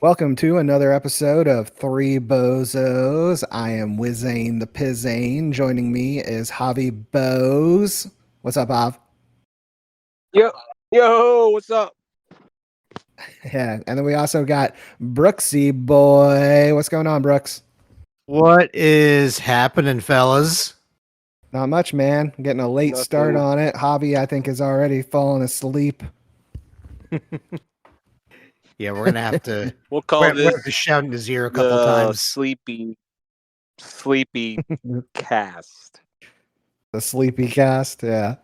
Welcome to another episode of Three Bozos. I am Wizain the Pizain. Joining me is Javi Boz. What's up, Jav? Yo, what's up? Yeah, and then we also got Brooksy boy. What's going on, Brooks? What is happening, fellas? Not much, man. Getting a late start Nothing. on it. Javi, I think, is already falling asleep. Yeah, we're gonna have to. We'll we're, call we're gonna this have to shout in his ear a couple the times. sleepy cast. The sleepy cast, yeah.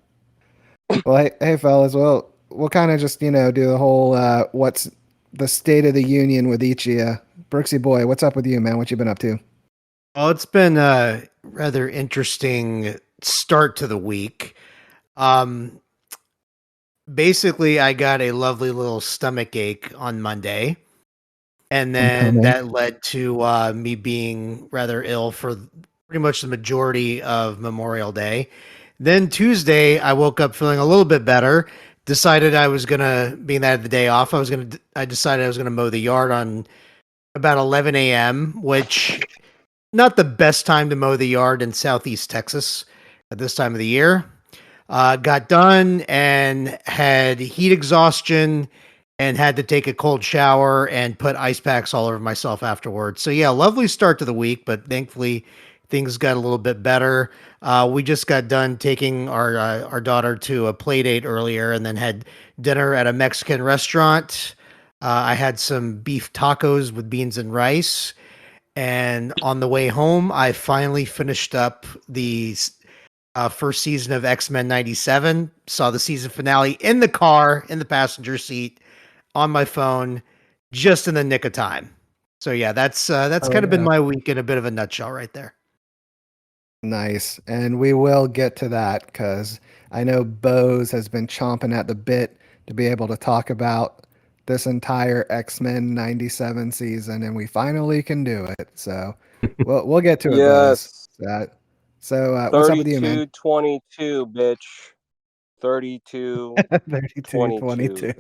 Well, hey, fellas. Well, we'll kind of just do the whole what's the state of the union with each of you. Brooksy boy, what's up with you, man? What you been up to? Well, it's been a rather interesting start to the week. Um, Basically, I got a lovely little stomach ache on Monday, and then that led to me being rather ill for pretty much the majority of Memorial Day. Then Tuesday, I woke up feeling a little bit better. Decided I was gonna, being that I had the day off, I decided I was gonna mow the yard on about 11 a.m., which not the best time to mow the yard in Southeast Texas at this time of the year. Got done and had heat exhaustion and had to take a cold shower and put ice packs all over myself afterwards. So yeah, lovely start to the week, but thankfully things got a little bit better. We just got done taking our daughter to a play date earlier, and then had dinner at a Mexican restaurant. I had some beef tacos with beans and rice, and on the way home, I finally finished up the first season of X-Men '97. Saw the season finale in the car, in the passenger seat, on my phone, just in the nick of time. So yeah, that's kind of been my week in a bit of a nutshell, right there. Nice. And we will get to that because I know Bose has been chomping at the bit to be able to talk about this entire X-Men 97 season, and we finally can do it. So we'll get to it, Bose. Yes. What's up with you, man? 32-22, bitch. 32 32, 22. 22.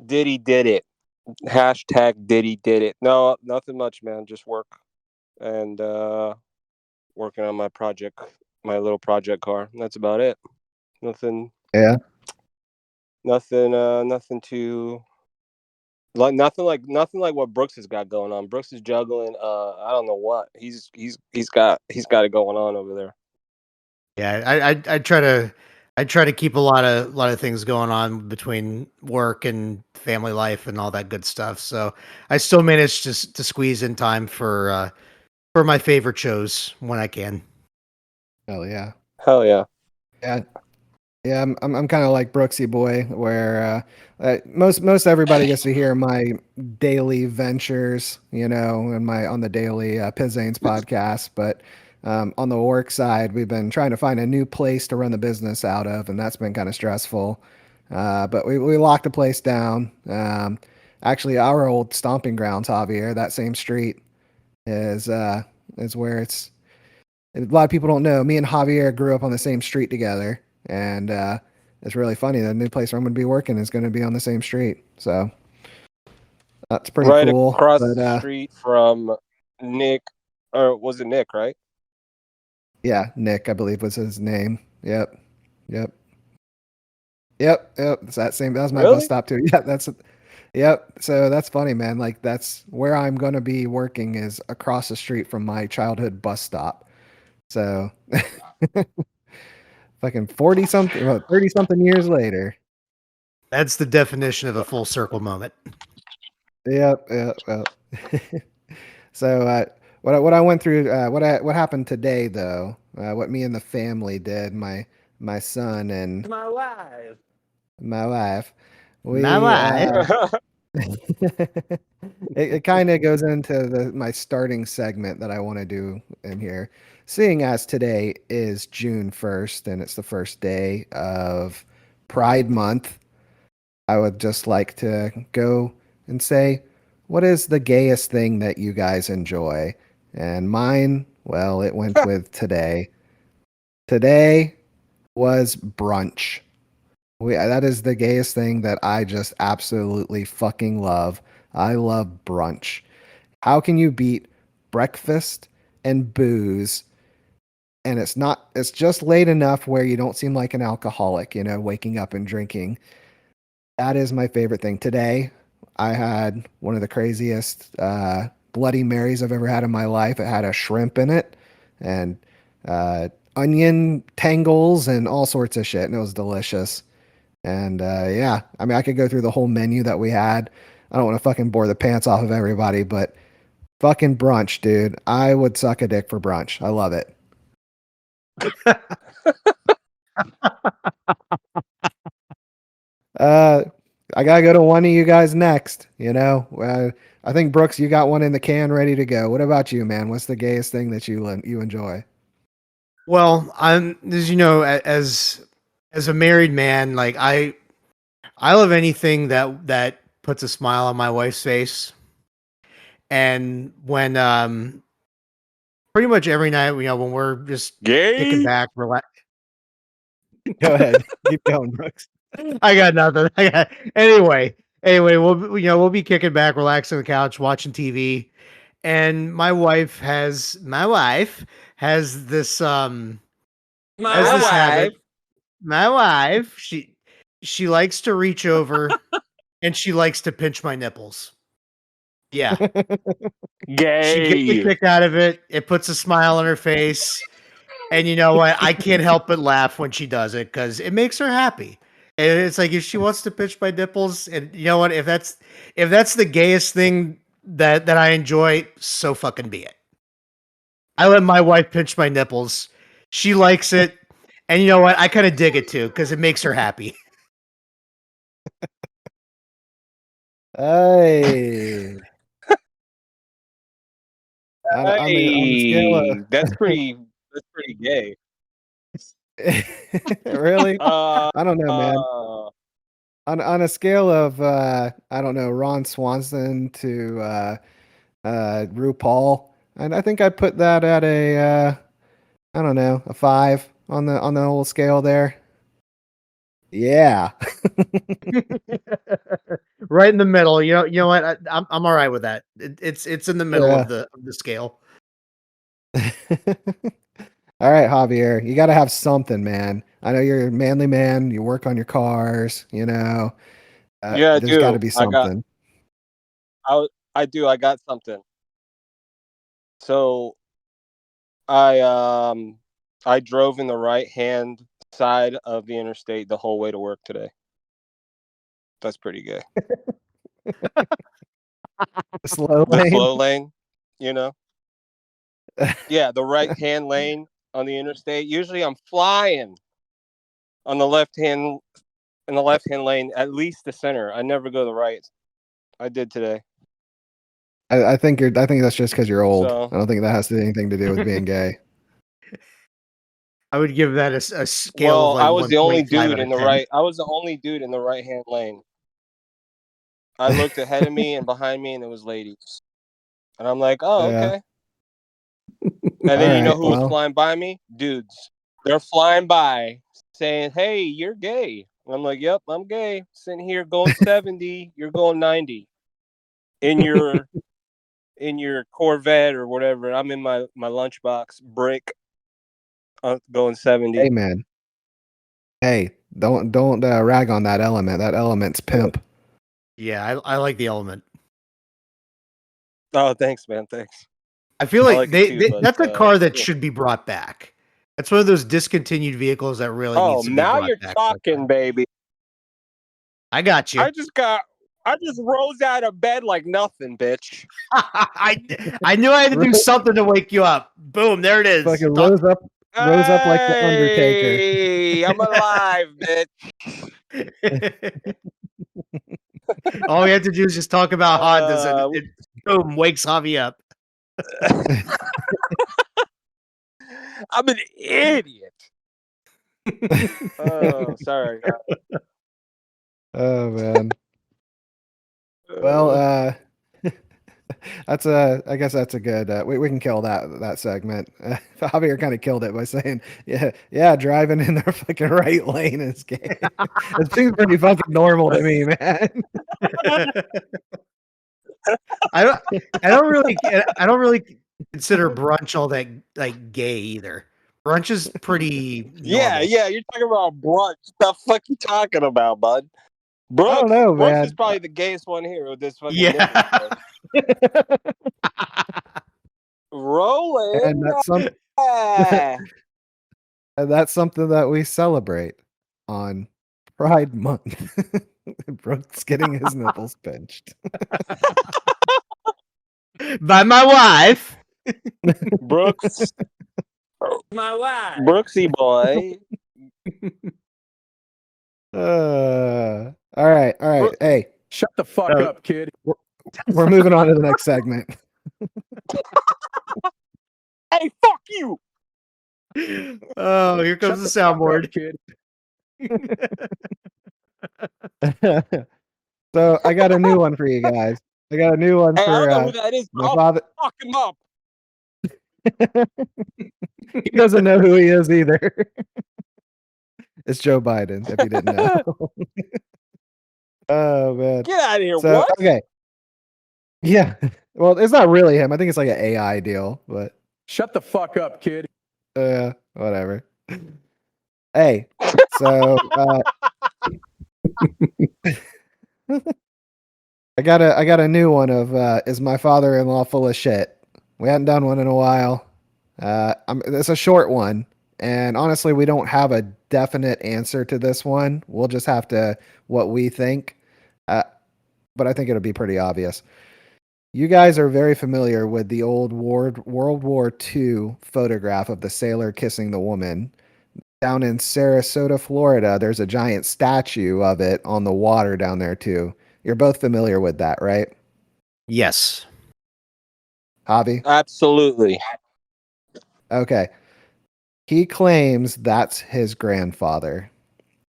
Diddy did it. Hashtag Diddy did it. No, nothing much, man. Just work and working on my project, my little project car. That's about it. Nothing. Yeah. Nothing too nothing like what Brooks has got going on. Brooks is juggling. I don't know what he's got it going on over there. Yeah, I try to keep a lot of things going on between work and family life and all that good stuff. So I still manage to squeeze in time for my favorite shows when I can. Hell yeah. Hell yeah. Yeah. Yeah, I'm kind of like Brooksy boy, where most everybody gets to hear my daily ventures, and on the daily Pizain's podcast. But on the work side, we've been trying to find a new place to run the business out of, and that's been kind of stressful. But we locked the place down. Actually, our old stomping grounds, Javier, that same street is where it's. A lot of people don't know. Me and Javier grew up on the same street together. And it's really funny. The new place where I'm going to be working is going to be on the same street. So that's pretty cool. Right across the street from Nick, or was it Nick, right? Yeah, Nick, I believe was his name. Yep. It's that same. That was my bus stop too. Yeah, Yep. So that's funny, man. Like that's where I'm going to be working is across the street from my childhood bus stop. So fucking 40 something, 30 something years later. That's the definition of a full circle moment. Yep. So what I went through, what happened today though, what me and the family did, my son and my wife, we it kind of goes into my starting segment that I want to do in here. Seeing as today is June 1st and it's the first day of Pride Month, I would just like to go and say, what is the gayest thing that you guys enjoy? And mine, well, it went with today. Today was brunch. That is the gayest thing that I just absolutely fucking love. I love brunch. How can you beat breakfast and booze? And it's just late enough where you don't seem like an alcoholic, waking up and drinking. That is my favorite thing. Today, I had one of the craziest Bloody Marys I've ever had in my life. It had a shrimp in it and onion tangles and all sorts of shit, and it was delicious. And yeah, I mean, I could go through the whole menu that we had. I don't want to fucking bore the pants off of everybody, but fucking brunch, dude. I would suck a dick for brunch. I love it. I gotta go to one of you guys next. I think Brooks, you got one in the can ready to go. What about you, man? What's the gayest thing that you enjoy? Well, I'm as you know, as a married man, like I love anything that puts a smile on my wife's face. And when pretty much every night, when we're just kicking Gay. back, relax. Go ahead, keep going, Brooks. I got nothing. Anyway, we'll be kicking back, relaxing on the couch, watching TV, and my wife has this has My this habit. wife. My wife, she likes to reach over and she likes to pinch my nipples. Yeah. She gets a Gay. kick out of it. It puts a smile on her face. And you know what? I can't help but laugh when she does it because it makes her happy. And it's like if she wants to pinch my nipples, and you know what? If that's the gayest thing that I enjoy, so fucking be it. I let my wife pinch my nipples. She likes it. And you know what? I kind of dig it too because it makes her happy. Hey. On the scale Hey, that's pretty gay. of really, Uh, I don't know, man. uh On a scale of I don't know, Ron Swanson to RuPaul, and I think I put that at a I don't know, a 5 on the whole scale there. Yeah. Right in the middle. You know what? I'm all right with that. It's in the middle Yeah. of the scale. All right, Javier, you got to have something, man. I know you're a manly man. You work on your cars, yeah, I there's got to do. be something. I got something. So I drove in the right hand side of the interstate the whole way to work today. That's pretty gay. Slow The lane. slow lane, you know? Yeah, the right hand lane on the interstate. Usually I'm flying on the left hand lane, at least the center. I never go the right. I did today. I think that's just because you're old. So I don't think that has anything to do with being gay. I would give that a scale of well, like I was the only 1.5 dude out in of the 10. right. I was the only dude in the right hand lane. I looked ahead of me and behind me, and it was ladies. And I'm like, oh, Yeah. okay. And All then you know right. who was Well, flying by me? Dudes. They're flying by saying, hey, you're gay. And I'm like, yep, I'm gay. Sitting here going 70, you're going 90. In your Corvette or whatever. I'm in my lunchbox brick going 70. hey, man. Hey, don't rag on that element. That element's pimp. Yeah, I like the element. Oh, thanks, man. Thanks. I feel I like like it too, but that's a car that yeah. should be brought back. That's one of those discontinued vehicles that really Oh, needs to be now brought you're back. talking, baby. I got you. I just rose out of bed like nothing, bitch. I knew I had to do something to wake you up. Boom, there it is. Fucking rose up like the Undertaker. Hey, I'm alive, bitch. All we have to do is just talk about Hondas and it boom, wakes Javi up. I'm an idiot. Oh, sorry. Oh man. Well, I guess that's a good. We can kill that segment. Javier kind of killed it by saying, yeah, driving in their fucking right lane is gay. It seems pretty fucking normal to me, man. I don't really consider brunch all that like gay either. Brunch is pretty normal. Yeah, you're talking about brunch. The fuck you talking about, bud? I don't Brooks, know, Brooks man. is probably the gayest one here with this fucking Yeah. rolling. And that's something that we celebrate on Pride Month. Brooks getting his nipples pinched. By my wife. Brooks, My wife. Brooksy boy. All right. Hey, Shut the fuck up, kid. we're moving on to the next segment. Hey, fuck you. Oh, here comes the soundboard. Kid. So I got a new one for you guys. I got a new one Hey, I for don't know who that is. my I'll father. fuck him up. He doesn't know who he is either. It's Joe Biden, if you didn't know. Oh man. Get out of here. So What? okay. Yeah. Well, it's not really him. I think it's like an AI deal, but Shut the fuck up, kid. whatever. Hey, so I got a new one of is my father-in-law full of shit? We hadn't done one in a while. It's a short one, and honestly, we don't have a definite answer to this one. We'll just have to what we think. But I think it'll be pretty obvious. You guys are very familiar with the old World War II photograph of the sailor kissing the woman. Down in Sarasota, Florida, there's a giant statue of it on the water down there too. You're both familiar with that, right? Yes. Javi? Absolutely. Okay. He claims that's his grandfather.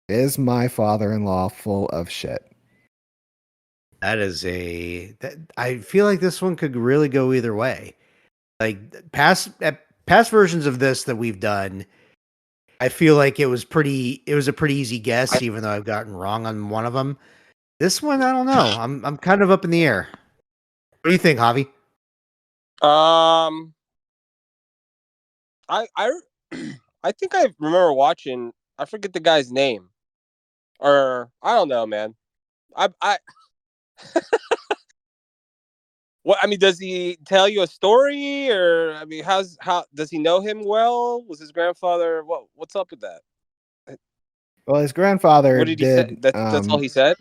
Is my father-in-law full of shit? That is I feel like this one could really go either way. Like past versions of this that we've done, I feel like it was a pretty easy guess, even though I've gotten wrong on one of them. This one, I don't know. I'm kind of up in the air. What do you think, Javi? I I think I remember watching. I forget the guy's name, or I don't know, man. I what I mean, does he tell you a story, or I mean, how does he know him well? Was his grandfather what's up with that? Well, his grandfather What did he say? did. That's all he said.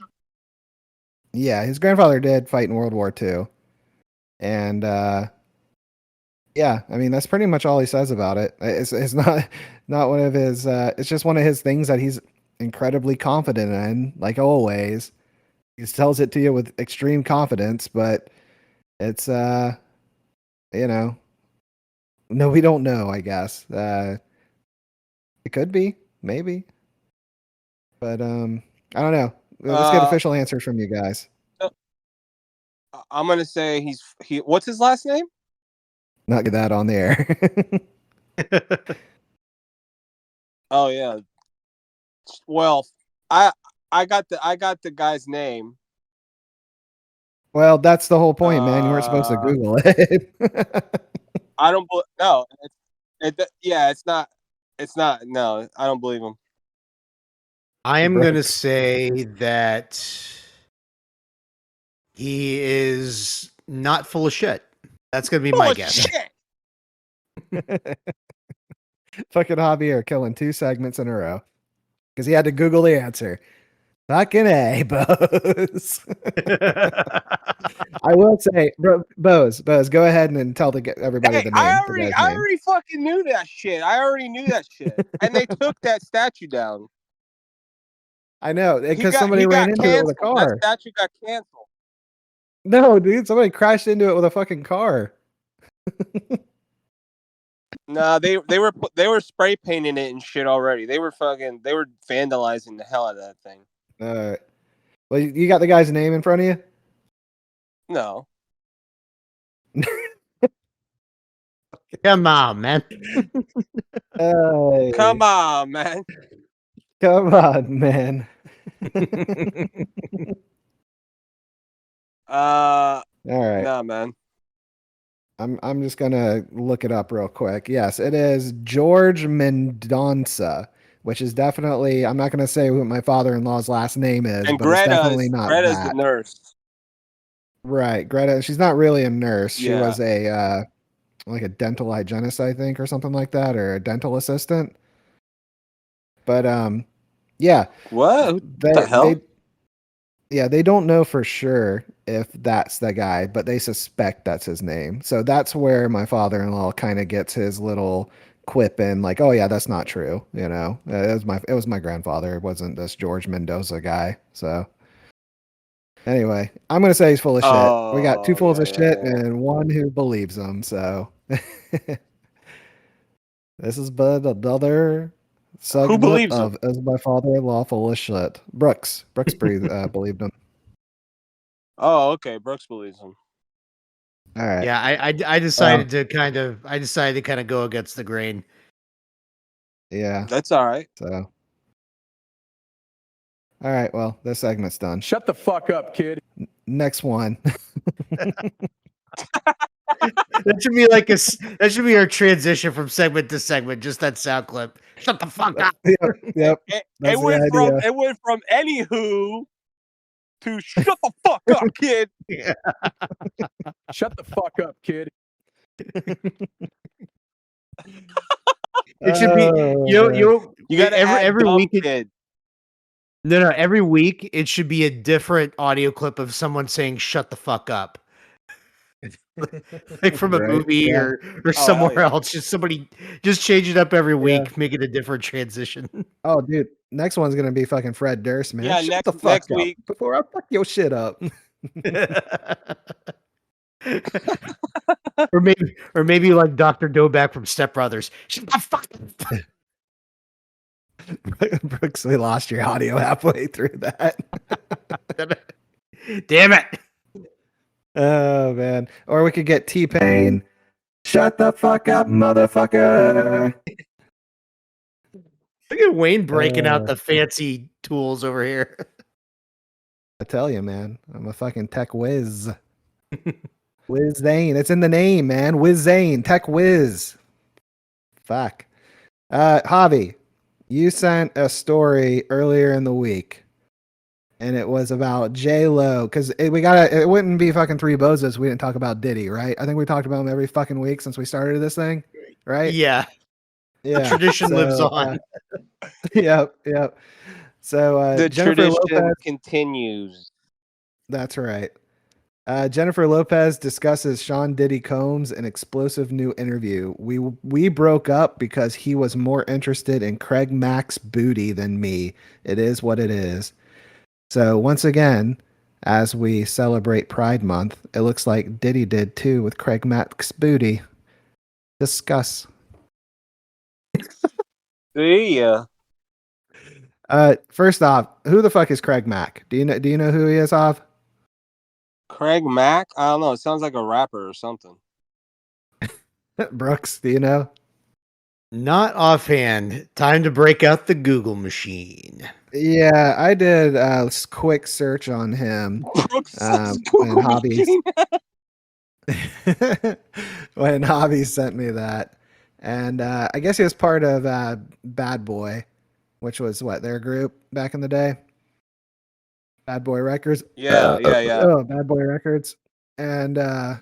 Yeah, his grandfather did fight in World War II, and yeah, I mean that's pretty much all he says about it. It's not one of his. It's just one of his things that he's incredibly confident in, like always. He tells it to you with extreme confidence, but it's you know, no, we don't know. I guess it could be, maybe, but I don't know. Let's get official answers from you guys. I'm gonna say he. What's his last name? Not get that on the air. Oh yeah. Well, I got the guy's name. Well, that's the whole point, man. You weren't supposed to Google it. I don't no. It's not. It's not. No, I don't believe him. I am going to say that he is not full of shit. That's going to be my guess. Shit. Fucking Javier killing 2 segments in a row because he had to Google the answer. Fucking A, Boaz. I will say, Boaz, go ahead and tell everybody Hey, the name. I the guy's name. already fucking knew that shit. I already knew that shit, and they took that statue down. I know because somebody ran into it with a car. That statue got canceled. No, dude, somebody crashed into it with a fucking car. No, they were spray painting it and shit already. They were vandalizing the hell out of that thing. Well, you got the guy's name in front of you? No. Come on, man. Hey, Come on, man. come on, man. Uh, All right. nah, man. I'm just gonna look it up real quick. Yes, it is George Mendonça, which is definitely. I'm not gonna say what my father-in-law's last name is, And but it's definitely not Greta's the that. nurse. Right, Greta. She's not really a nurse. She Yeah. was a like a dental hygienist, I think, or something like that, or a dental assistant. But yeah, What? What the they hell? they don't know for sure if that's the guy, but they suspect that's his name. So that's where my father-in-law kind of gets his little quip in, like, oh yeah, that's not true. You know, it was my grandfather. It wasn't this George Mendoza guy. So anyway, I'm gonna say he's full of shit. We got two Oh, fools yeah, of shit yeah. and one who believes him. So this is but another Who segment believes him? of Is My Father-in-Law Full of Shit? Brooks believed him. Oh, okay. Brooks believes him. All right. Yeah, I decided to kind of go against the grain. Yeah. That's all right. So. All right. Well, this segment's done. Shut the fuck up, kid. Next one. That should be like that should be our transition from segment to segment. Just that sound clip. Shut the fuck up. Yep. It That's the idea. went from anywho to shut the fuck up, kid. Shut the fuck up, kid. It should be Oh, You gotta add every dumb week. kid. No, every week it should be a different audio clip of someone saying "shut the fuck up," like from a Right, movie yeah. or hell somewhere yeah. else. Just somebody just change it up every Yeah. week, make it a different transition. Oh, dude. Next one's gonna be fucking Fred Durst, man. Yeah, Shut the fuck next up week. before I fuck your shit up. or maybe like Dr. Doback from Step Brothers. Shut the fuck up. Brooks, we lost your audio halfway through that. Damn it. Oh man. Or we could get T-Pain. Shut the fuck up, motherfucker. Look at Wayne breaking out the fancy tools over here. I tell you, man, I'm a fucking tech whiz. Whiz Zane. It's in the name, man. Whiz Zane. Tech whiz. Fuck. Javi, you sent a story earlier in the week. And it was about J-Lo. Because it wouldn't be fucking three bozos. We didn't talk about Diddy, right? I think we talked about him every fucking week since we started this thing. Right? Yeah. Yeah. The tradition lives on. Yep. So The Jennifer tradition Lopez. continues. That's right. Jennifer Lopez discusses Sean Diddy Combs in explosive new interview. We broke up because he was more interested in Craig Mack's booty than me. It is what it is. So once again, as we celebrate Pride Month, it looks like Diddy did too with Craig Mack's booty. Discuss. See ya. First off, who the fuck is Craig Mack? Do you know who he is, Ov? Craig Mack? I don't know. It sounds like a rapper or something. Brooks, do you know? Not offhand. Time to break out the Google machine. Yeah, I did a quick search on him. Brooks When Hobby sent me that. And I guess he was part of Bad Boy, which was what, their group back in the day? Bad Boy Records. Yeah. Oh, Bad Boy Records. And I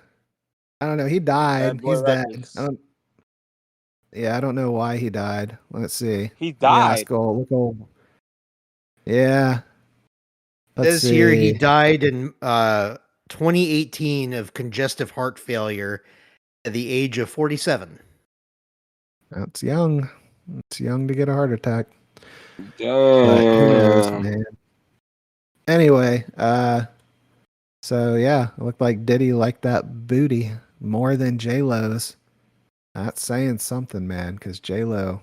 don't know, he died. Bad Boy He's dead. Records. I don't know why he died. Let's see. He Let me died. ask look old. Yeah. This year he died in 2018 of congestive heart failure at the age of 47. That's young. It's young to get a heart attack. But who knows, man. Anyway, so yeah, it looked like Diddy liked that booty more than J-Lo's. That's saying something, man, because J-Lo,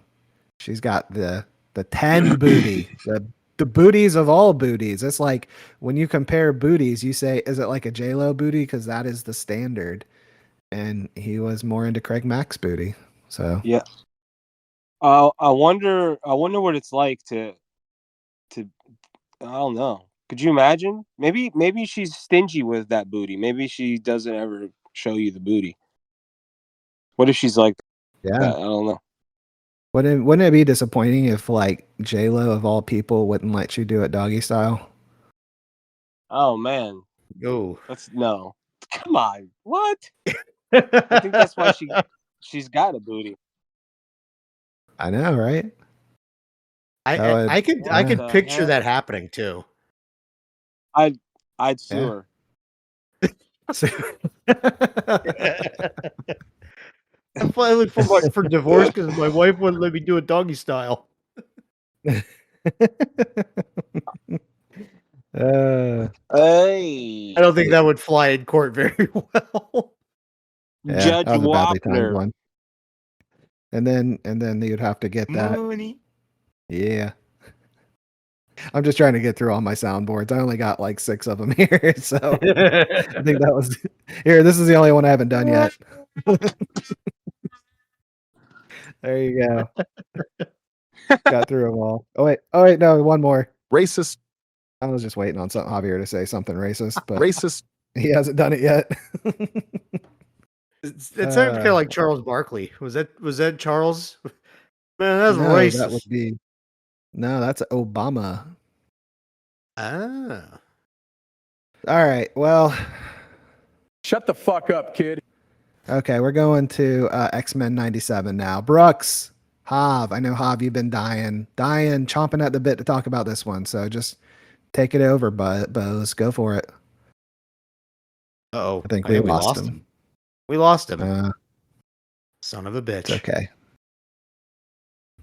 she's got the 10 booty, the booties of all booties. It's like when you compare booties, you say, is it like a J-Lo booty? Because that is the standard. and he was more into Craig Mack's booty. So Yeah. I wonder what it's like to I don't know. Could you imagine? Maybe she's stingy with that booty. Maybe she doesn't ever show you the booty. What if she's like yeah, that? I don't know. wouldn't it be disappointing if like J Lo of all people wouldn't let you do it doggy style? Oh man. Oh. No. Come on. What? I think that's why she's got a booty. I know, right? I That would- I could What I could the picture heck? that happening too. I'd sue Yeah. her. I'm filing for divorce because my wife wouldn't let me do it doggy style. Hey, I don't think that would fly in court very well. yeah, Judge that was a badly timed Wapner. one. And then you'd have to get that. Money. Yeah. I'm just trying to get through all my soundboards. I only got like 6 of them here, so I think that was here. This is the only one I haven't done yet. There you go. Got through them all. Oh wait, no, one more. Racist. I was just waiting on Javier to say something racist, but Racist. he hasn't done it yet. It sounded kind of like Charles Barkley. Was that Charles? Man, that's no, racist. that would be no, that's Obama. Ah. All right, well, Shut the fuck up, kid. okay, we're going to X-Men 97 now. Brooks, Hav, I know Hav, you've been dying, chomping at the bit to talk about this one. So just take it over, Boaz. Go for it. Uh-oh. I think we lost him. We lost him. Son of a bitch. It's okay.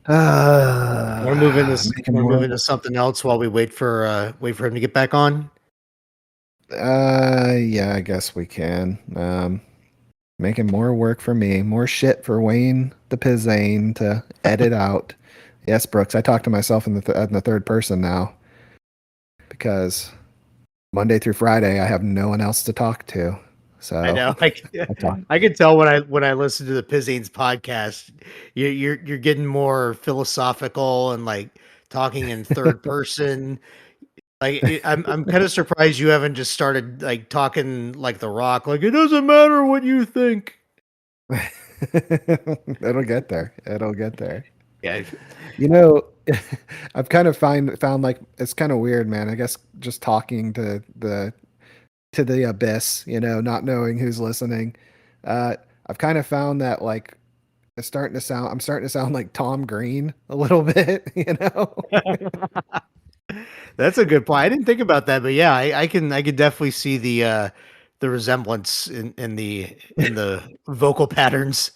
Want to move into making wanna more- move into something else while we wait for him to get back on? Yeah, I guess we can. Making more work for me, more shit for Wayne the Pizain to edit out. Yes, Brooks, I talk to myself in the third person now because Monday through Friday I have no one else to talk to. So I know. talk. I can tell when I listen to the Pizain's podcast, you're getting more philosophical and like talking in third person. Like I'm kind of surprised you haven't just started like talking like The Rock. Like it doesn't matter what you think. It'll get there. It'll get there. Yeah. You know, I've kind of found like it's kind of weird, man. I guess just talking to the abyss, not knowing who's listening. I've kind of found that like I'm starting to sound like Tom Green a little bit, That's a good point. I didn't think about that, but yeah, I can definitely see the resemblance in the vocal patterns.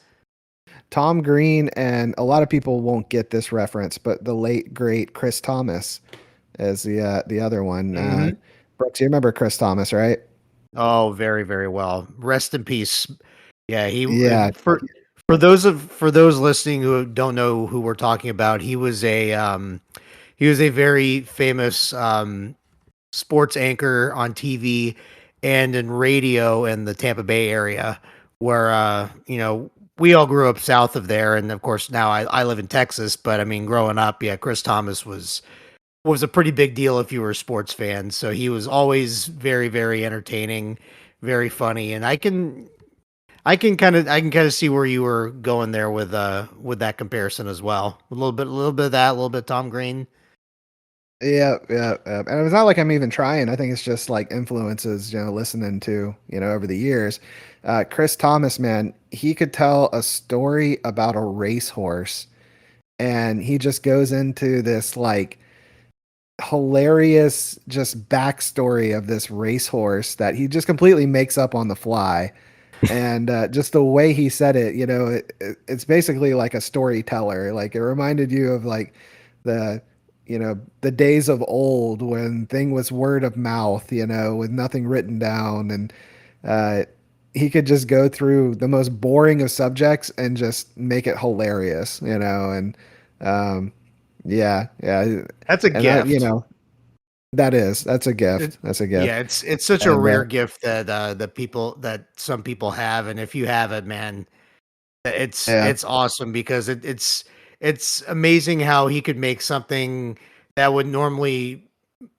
Tom Green, and a lot of people won't get this reference, but the late great Chris Thomas is the other one. Mhm. Brooks, you remember Chris Thomas, right? Oh, very, very well. Rest in peace. Yeah, Yeah. for those listening who don't know who we're talking about, he was a very famous sports anchor on TV and in radio in the Tampa Bay area, where we all grew up south of there, and of course now I live in Texas. But I mean, growing up, yeah, Chris Thomas was a pretty big deal if you were a sports fan. So he was always very, very entertaining, very funny, and I can kind of see where you were going there with that comparison as well. A little bit of that, a little bit of Tom Green. Yeah. And it's not like I'm even trying. I think it's just like influences, listening to, over the years. Chris Thomas, man, he could tell a story about a racehorse, and he just goes into this like hilarious just backstory of this racehorse that he just completely makes up on the fly. And just the way he said it, it's basically like a storyteller. Like it reminded you of like the the days of old when thing was word of mouth, with nothing written down. And he could just go through the most boring of subjects and just make it hilarious, and yeah. That's a And gift. That's a gift. That's a gift. Yeah, it's such a And rare gift that some people have, and if you have it, man, yeah, it's awesome because it's amazing how he could make something that would normally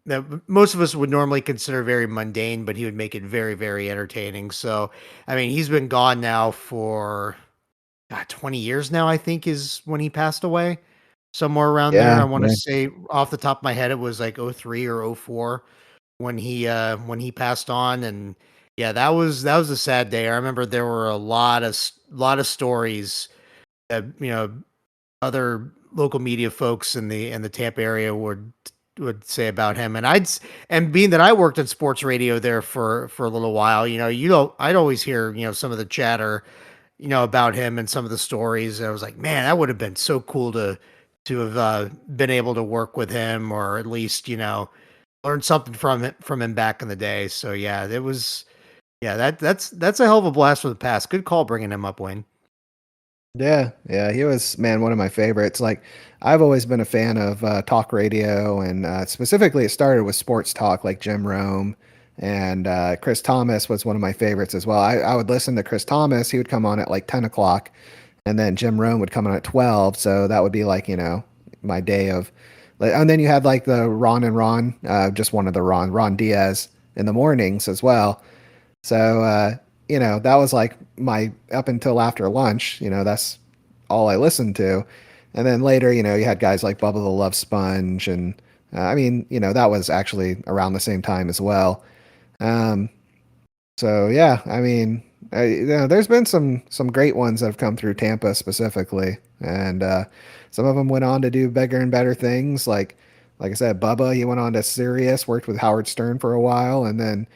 that most of us would normally consider very mundane, but he would make it very, very entertaining. So, I mean, he's been gone now for 20 years now, I think is when he passed away. Somewhere around there. yeah, I want to yeah, say off the top of my head, it was like '03 or '04 when he passed on. And yeah, that was a sad day. I remember there were a lot of stories that, other local media folks in the Tampa area would say about him. And and being that I worked in sports radio there for a little while, I'd always hear, some of the chatter, about him and some of the stories. I was like, man, that would have been so cool to have been able to work with him, or at least, learn something from him back in the day. So yeah, it was yeah, that's a hell of a blast from the past. Good call bringing him up, Wayne. yeah, yeah. He was, man, one of my favorites. Like, I've always been a fan of talk radio, and specifically, it started with sports talk, like Jim Rome and Chris Thomas was one of my favorites as well. I would listen to Chris Thomas. He would come on at like 10 o'clock, and then Jim Rome would come on at 12. So that would be like, my day of. And then you had like the Ron and Ron, just one of the Ron Diaz in the mornings as well. So, that was like my up until after lunch, that's all I listened to. And then later, you had guys like Bubba the Love Sponge. And I mean, that was actually around the same time as well. Um, so yeah, I mean, there's been some great ones that have come through Tampa specifically. And some of them went on to do bigger and better things. Like I said, Bubba, he went on to Sirius, worked with Howard Stern for a while, and then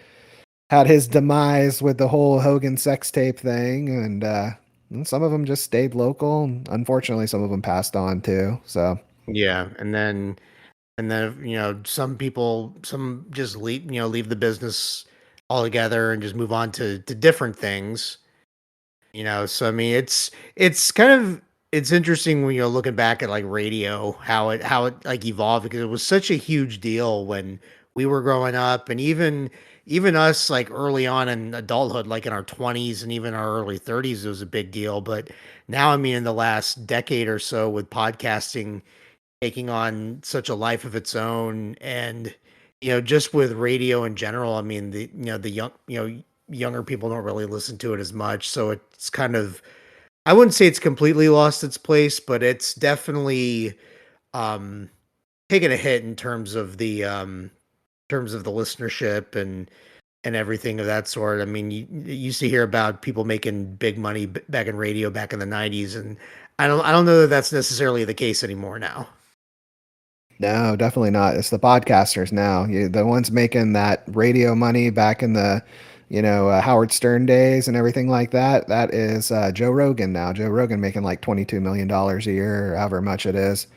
had his demise with the whole Hogan sex tape thing, and some of them just stayed local. And unfortunately, some of them passed on too. So Yeah, and then some just leave the business altogether and just move on to different things. So I mean, it's kind of it's interesting when you're looking back at like radio, how it like evolved, because it was such a huge deal when we were growing up, and even us like early on in adulthood, like in our 20s and even our early 30s, it was a big deal. But now, I mean, in the last decade or so, with podcasting taking on such a life of its own, and just with radio in general, I mean, the younger people don't really listen to it as much, so it's kind of, I wouldn't say it's completely lost its place, but it's definitely um taken a hit in terms of the listenership and everything of that sort. I mean, you used to hear about people making big money back in radio back in the 90s, and I don't know that that's necessarily the case anymore now. no, definitely not. It's the podcasters now. The ones making that radio money back in the, Howard Stern days and everything like that. That is Joe Rogan now. Joe Rogan making like $22 million a year, or however much it is.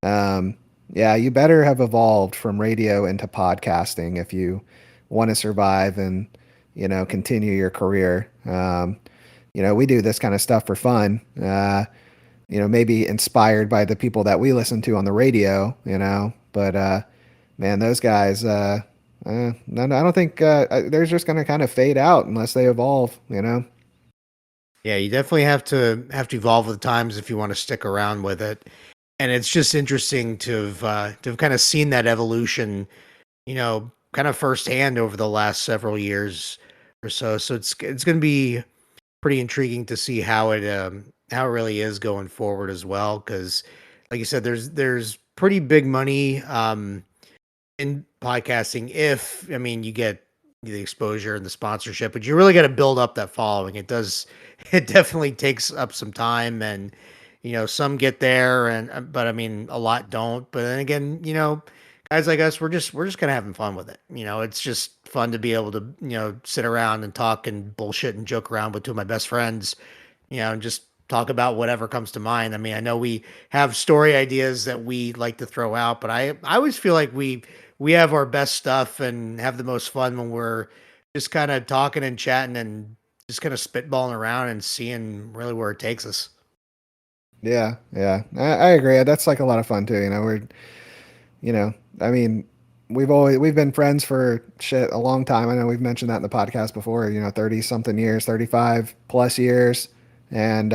Um, yeah, you better have evolved from radio into podcasting if you want to survive and, continue your career. We do this kind of stuff for fun. Maybe inspired by the people that we listen to on the radio, but man, those guys, no, I don't think they're just going to kind of fade out unless they evolve. Yeah, you definitely have to evolve with the times if you want to stick around with it. And it's just interesting to have kind of seen that evolution, kind of firsthand over the last several years or so. So it's going to be pretty intriguing to see how it really is going forward as well. Because, like you said, there's pretty big money in podcasting if, I mean, you get the exposure and the sponsorship, but you really got to build up that following. It definitely takes up some time, and some get there, and but I mean, a lot don't. But then again, guys like us, we're just kind of having fun with it. It's just fun to be able to sit around and talk and bullshit and joke around with two of my best friends, and just talk about whatever comes to mind. I mean, I know we have story ideas that we like to throw out, but I always feel like we have our best stuff and have the most fun when we're just kind of talking and chatting and just kind of spitballing around and seeing really where it takes us. Yeah, yeah, I agree. That's like a lot of fun too. I mean, we've been friends for shit a long time. I know we've mentioned that in the podcast before, 30 something years, 35 plus years. And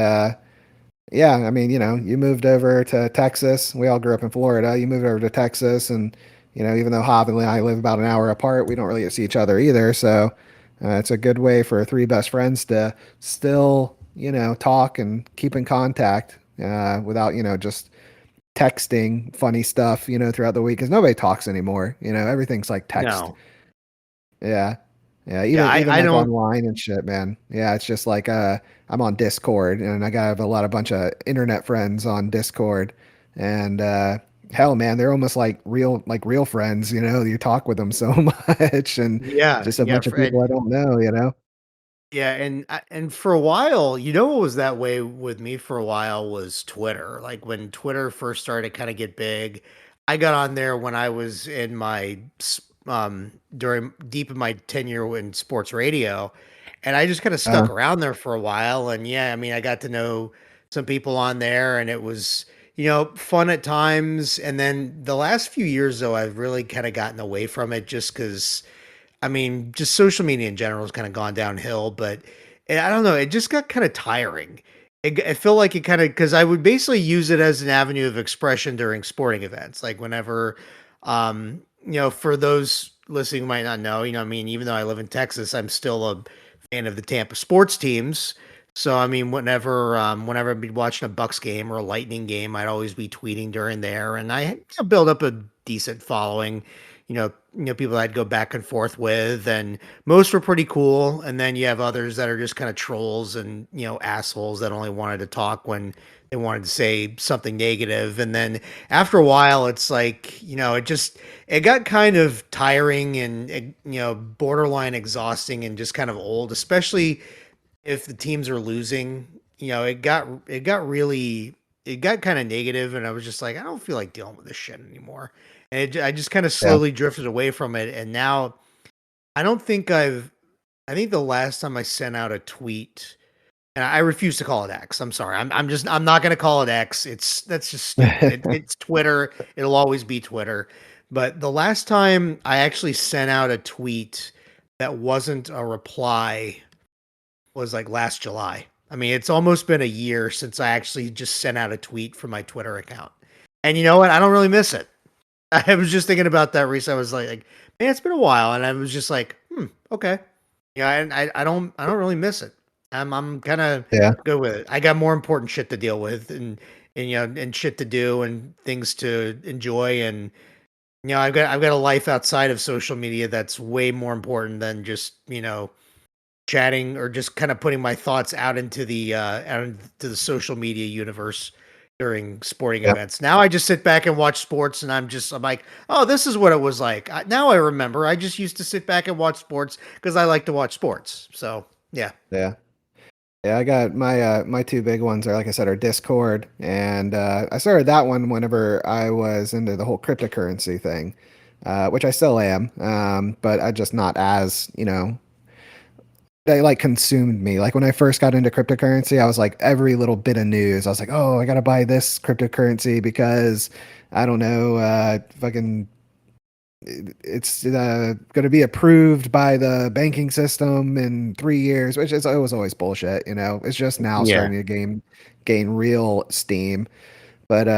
yeah, I mean, you moved over to Texas. We all grew up in Florida. You moved over to Texas, and even though Hav and I live about an hour apart, we don't really see each other either. So it's a good way for three best friends to still, talk and keep in contact without, just texting funny stuff, throughout the week because nobody talks anymore. Everything's like text. No. Yeah. Yeah, Yeah, even I like don't. online and shit, man. Yeah, it's just like I'm on Discord and I got a bunch of internet friends on Discord and hell man, they're almost like real friends, you talk with them so much and Yeah, just a yeah, bunch of people I don't know. yeah, and for a while, what was that way with me for a while was Twitter. Like when Twitter first started to kind of get big, I got on there when I was in my during deep in my tenure in sports radio, and I just kind of Uh, stuck around there for a while. And yeah, I mean, I got to know some people on there, and it was fun at times. And then the last few years, though, I've really kind of gotten away from it just because. I mean, just social media in general has kind of gone downhill, but I don't know. It just got kind of tiring. It felt like it kind of because I would basically use it as an avenue of expression during sporting events, like whenever, for those listening who might not know, I mean, even though I live in Texas, I'm still a fan of the Tampa sports teams. So I mean, whenever I'd be watching a Bucks game or a Lightning game, I'd always be tweeting during there, and I build up a decent following people that I'd go back and forth with, and most were pretty cool. And then you have others that are just kind of trolls and assholes that only wanted to talk when they wanted to say something negative. And then after a while, it's like it got kind of tiring and borderline exhausting and just kind of old, especially if the teams are losing. It got kind of negative, and I was just like, I don't feel like dealing with this shit anymore. And I just kind of yeah. slowly drifted away from it. And now I don't think I think the last time I sent out a tweet, and I refuse to call it X. I'm sorry. I'm not going to call it X. That's just stupid. It's Twitter. It'll always be Twitter. But the last time I actually sent out a tweet that wasn't a reply was like last July. I mean, it's almost been a year since I actually just sent out a tweet from my Twitter account. And you know what? I don't really miss it. I was just thinking about that recently. I was like, man, it's been a while, and I was just like, okay, yeah, and I don't really miss it. I'm kind of Yeah. good with it. I got more important shit to deal with, and shit to do, and things to enjoy, and I've got a life outside of social media that's way more important than just chatting or just kind of putting my thoughts out into the social media universe during sporting Yeah. events. Now I just sit back and watch sports, and I'm like, oh, this is what it was like. Now I remember. I just used to sit back and watch sports because I like to watch sports. So yeah. Yeah. Yeah, I got my two big ones are like I said are Discord and I started that one whenever I was into the whole cryptocurrency thing, which I still am, but I just not as they like consumed me. Like when I first got into cryptocurrency, I was like every little bit of news. I was like, oh, I gotta buy this cryptocurrency because I don't know, fucking it's going to be approved by the banking system in 3 years, which is it was always bullshit. It's just now Yeah. starting to gain real steam. But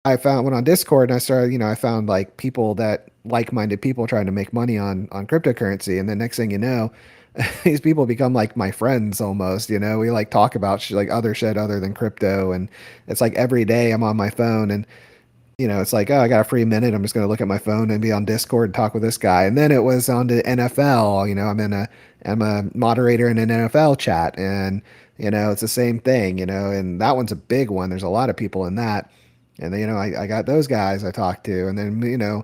I found went on Discord and I started, I found like people that like-minded people trying to make money on cryptocurrency, and the next thing you know, these people become like my friends almost. We like talk about like other shit other than crypto, and it's like every day I'm on my phone and it's like, oh, I got a free minute. I'm just going to look at my phone and be on Discord and talk with this guy. And then it was on to NFL. I'm a moderator in an NFL chat, and it's the same thing. And that one's a big one. There's a lot of people in that, and then, I got those guys I talk to, and then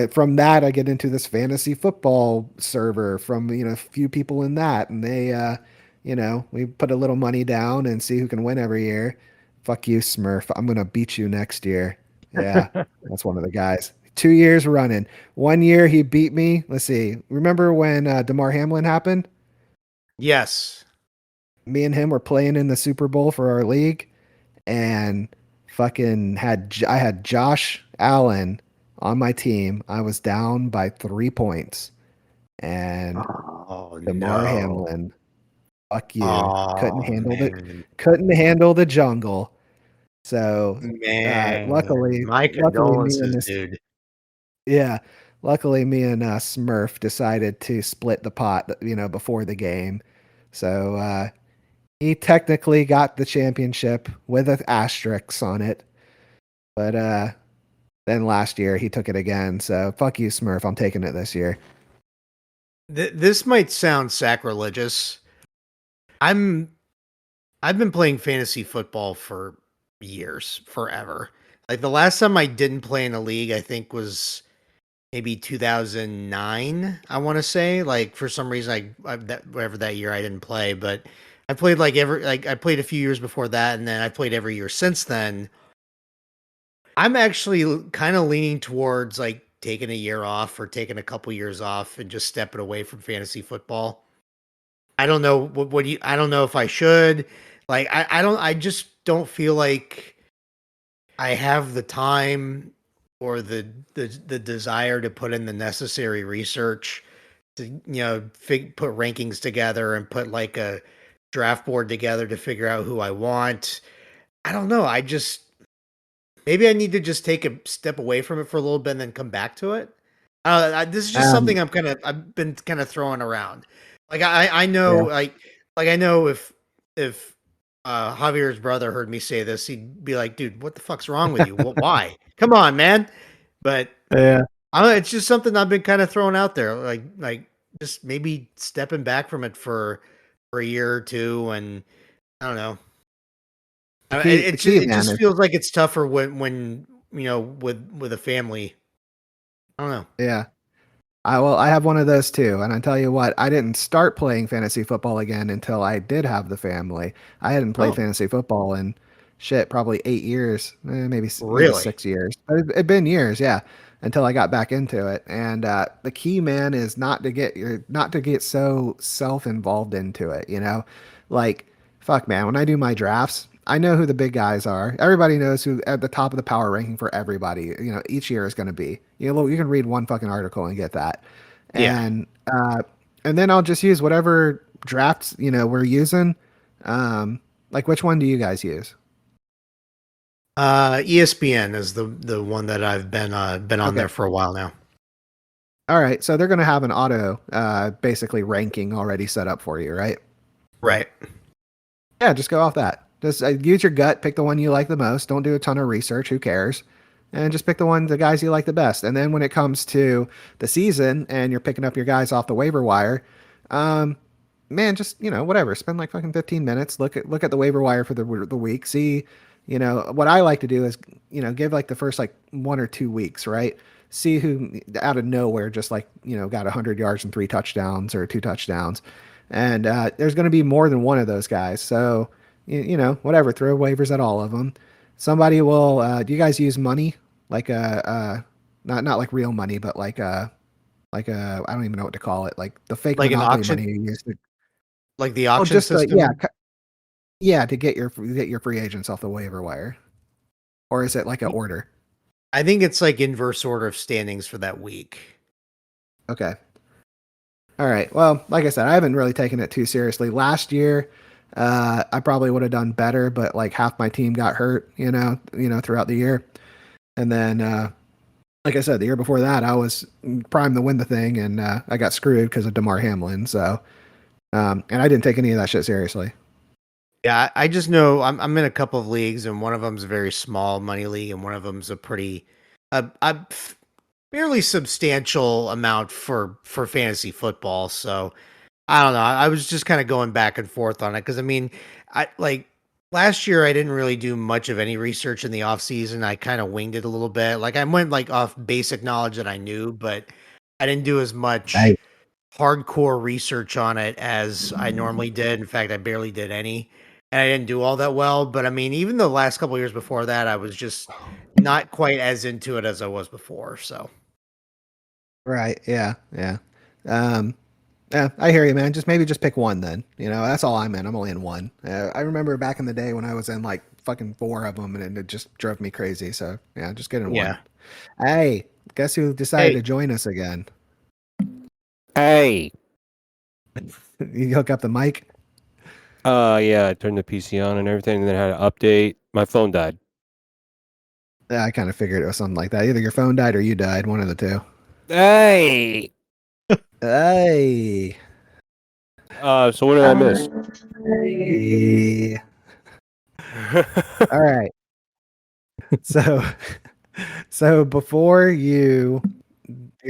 from that I get into this fantasy football server from a few people in that, and they we put a little money down and see who can win every year. Fuck you, Smurf. I'm gonna beat you next year. Yeah, that's one of the guys. 2 years running. 1 year he beat me. Let's see. Remember when DeMar Hamlin happened? Yes. Me and him were playing in the Super Bowl for our league, and fucking I had Josh Allen on my team. I was down by 3 points, and Oh Damar no. Hamlin, fuck you, Oh man. couldn't handle the jungle. So, Man. luckily, My luckily me and condolences, this, dude. yeah, luckily me and Smurf decided to split the pot, before the game. So, he technically got the championship with an asterisk on it, but then last year he took it again. So fuck you, Smurf. I'm taking it this year. This might sound sacrilegious. I'm I've been playing fantasy football for years, forever. Like the last time I didn't play in a league, I think was maybe 2009. I want to say, like for some reason, whatever that year I didn't play, but I played I played a few years before that, and then I played every year since then. I'm actually kind of leaning towards like taking a year off or taking a couple years off and just stepping away from fantasy football. I don't know what do you I don't know if I should. Like I just don't feel like I have the time or the desire to put in the necessary research to put rankings together and put like a draft board together to figure out who I want. I don't know. I just maybe I need to just take a step away from it for a little bit and then come back to it. This is just Um, something I've been kind of throwing around. Like I know yeah. like I know if Javier's brother heard me say this, he'd be like, "Dude, what the fuck's wrong with you? Why? Come on, man!" But Yeah. I don't know, it's just something I've been kind of throwing out there, like just maybe stepping back from it for a year or two, and I don't know. The key, It man, just is feels like it's tougher when with a family. I don't know. yeah. I have one of those too, and I tell you what, I didn't start playing fantasy football again until I did have the family. I hadn't played Oh, fantasy football in shit probably 8 years, maybe really? 6 years. But it'd been years, yeah, until I got back into it. And the key, man, is not to get so self involved into it. Like fuck, man. When I do my drafts, I know who the big guys are. Everybody knows who at the top of the power ranking for everybody. Each year is going to be. You can read one fucking article and get that, Yeah. and then I'll just use whatever drafts we're using. Like which one do you guys use? ESPN is the one that I've been on Okay. there for a while now. All right. So they're going to have an auto, basically ranking already set up for you, right? Right. Yeah. Just go off that. Just use your gut. Pick the one you like the most. Don't do a ton of research. Who cares? And just pick the guys you like the best. And then when it comes to the season and you're picking up your guys off the waiver wire, um, man, just whatever. Spend like fucking 15 minutes. Look at the waiver wire for the week. See, what I like to do is give like the first like 1 or 2 weeks, right? See who out of nowhere just like got 100 yards and 3 touchdowns or 2 touchdowns, and there's going to be more than one of those guys. So whatever. Throw waivers at all of them. Somebody will. Do you guys use money like not like real money, but like I don't even know what to call it, like the fake Like an monopoly auction, money you use to. like the Oh, auction just yeah, system. yeah, to get your free agents off the waiver wire, or is it like an order? I think it's like inverse order of standings for that week. Okay. All right. Well, like I said, I haven't really taken it too seriously. Last year, I probably would have done better, but like half my team got hurt, throughout the year, and then like I said, the year before that, I was primed to win the thing, and I got screwed because of Damar Hamlin. So, and I didn't take any of that shit seriously. Yeah, I just know I'm in a couple of leagues, and one of them's a very small money league, and one of them's a pretty a fairly substantial amount for fantasy football. So I don't know. I was just kind of going back and forth on it because I mean, I like last year I didn't really do much of any research in the off season. I kind of winged it a little bit. Like I went like off basic knowledge that I knew, but I didn't do as much Right. hardcore research on it as I normally did. In fact, I barely did any. And I didn't do all that well. But I mean, even the last couple of years before that, I was just not quite as into it as I was before. So Right. Yeah. Yeah. Um, yeah, I hear you, man. Maybe just pick one then. That's all I'm in. I'm only in one. I remember back in the day when I was in like fucking four of them, and it just drove me crazy. So yeah, just get in one. yeah. Hey, Guess who decided Hey. to join us again? Hey. You hook up the mic. Yeah, I turned the PC on and everything, and then had to update. My phone died. Yeah, I kind of figured it was something like that. Either your phone died or you died. One of the two. Hey. Hey. So what did I miss? Hey. All right. So before your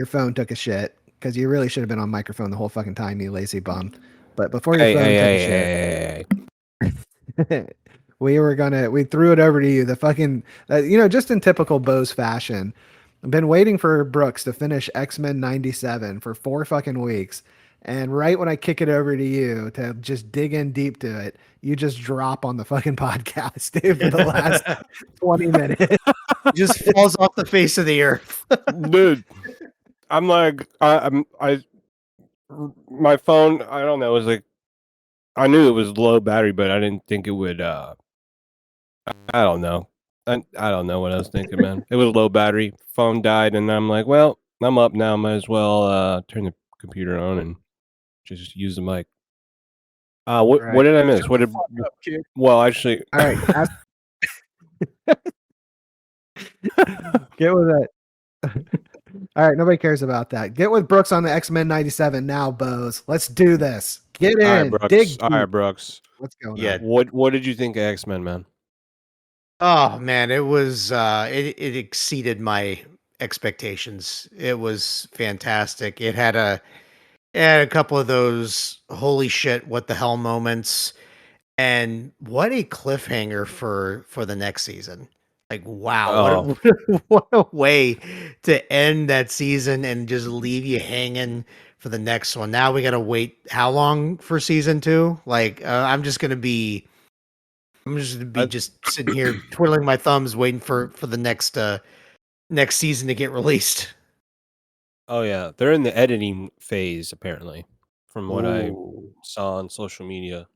phone took a shit, because you really should have been on microphone the whole fucking time, you lazy bum. But before your phone took a shit, we threw it over to you. The fucking, just in typical Boaz fashion, I've been waiting for Brooks to finish X-Men 97 for 4 fucking weeks. And right when I kick it over to you to just dig in deep to it, you just drop on the fucking podcast, dude, for the last 20 minutes. It just falls off the face of the earth. Dude, I'm like, my phone, I don't know, it was like, I knew it was low battery, but I didn't think it would, I don't know. I don't know what I was thinking, man. It was low battery, phone died, and I'm like, well, I'm up now, might as well turn the computer on and just use the mic. What Right. did I miss? Shut What the did, fuck up, kid. well, actually, All right. Get with it. All right. Nobody cares about that. Get with Brooks on the X-Men 97 now, Boaz. Let's do this. Get all right, in. Brooks. Dig All right, deep. Brooks. What's going Yeah. on? What did you think of X-Men, man? Oh man, it was it exceeded my expectations. It was fantastic. It had a couple of those holy shit, what the hell moments. And what a cliffhanger for the next season. Like wow, Oh. what a way to end that season and just leave you hanging for the next one. Now we got to wait how long for season 2? Like I'm just gonna be I- just sitting here twiddling my thumbs waiting for the next season to get released. Oh yeah, they're in the editing phase apparently, from what I Ooh. saw on social media.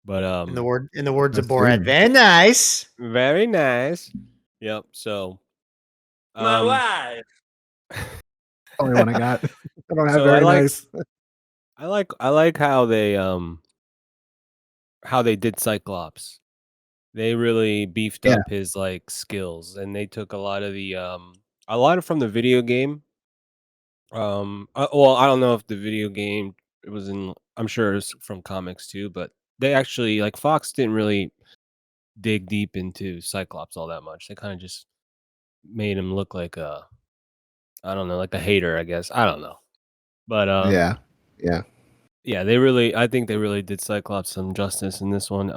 But In the words of That's Borat, good. very nice. very nice. Yep. So My wife. Only one I got. I don't have So I very like nice. I like how they did Cyclops. They really beefed Yeah. up his like skills, and they took a lot of from the video game. Well, I don't know if the video game it was in. I'm sure it's from comics too, but they actually like Fox didn't really dig deep into Cyclops all that much. They kind of just made him look like I don't know, like a hater, I guess. I don't know. But Yeah. Yeah. yeah, I think they really did Cyclops some justice in this one.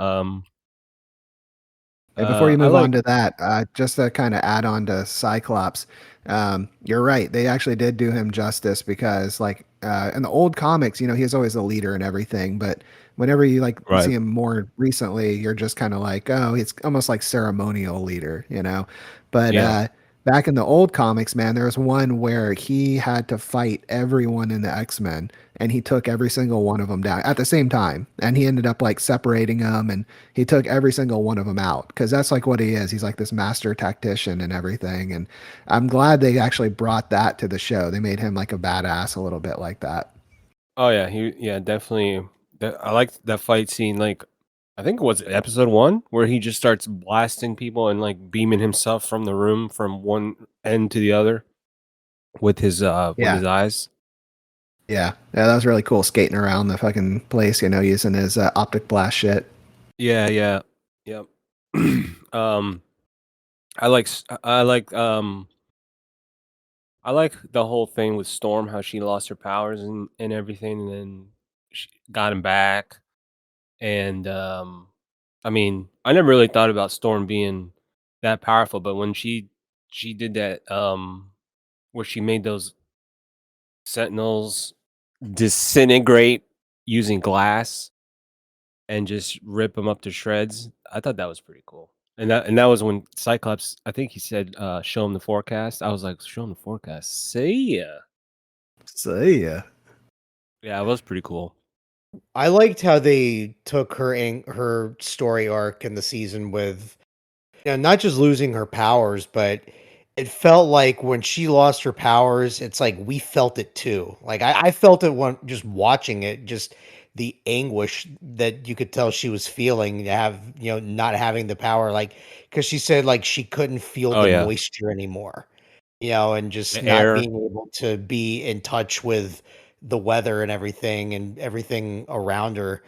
Hey, before you I move like on to that, just to kind of add on to Cyclops, you're right. They actually did do him justice because, like, in the old comics, he's always the leader and everything. But whenever you right. see him more recently, you're just kind of like, oh, it's almost like ceremonial leader. But Yeah. back in the old comics, man, there was one where he had to fight everyone in the X-Men, and he took every single one of them down at the same time, and he ended up like separating them and he took every single one of them out because that's like what he is. He's like this master tactician and everything. And I'm glad they actually brought that to the show. They made him like a badass a little bit like that. Oh yeah, definitely. I like that fight scene. Like, I think it was episode 1 where he just starts blasting people and like beaming himself from the room from one end to the other with his Yeah. eyes. Yeah. Yeah. That was really cool skating around the fucking place, using his optic blast shit. Yeah, yeah, yep. um, I like the whole thing with Storm, how she lost her powers and everything, and then she got him back. And I mean, I never really thought about Storm being that powerful, but when she did that, where she made those Sentinels disintegrate using glass and just rip them up to shreds, I thought that was pretty cool. And that was when Cyclops, I think he said, "Show him the forecast." I was like, "Show him the forecast." See ya. So yeah. Yeah, it was pretty cool. I liked how they took her story arc in the season with not just losing her powers, but it felt like when she lost her powers, it's like we felt it too. Like I felt it when just watching it, just the anguish that you could tell she was feeling to have, not having the power. Like, because she said like she couldn't feel Oh the yeah, moisture anymore, and just the not air. being able to be in touch with the weather and everything around her.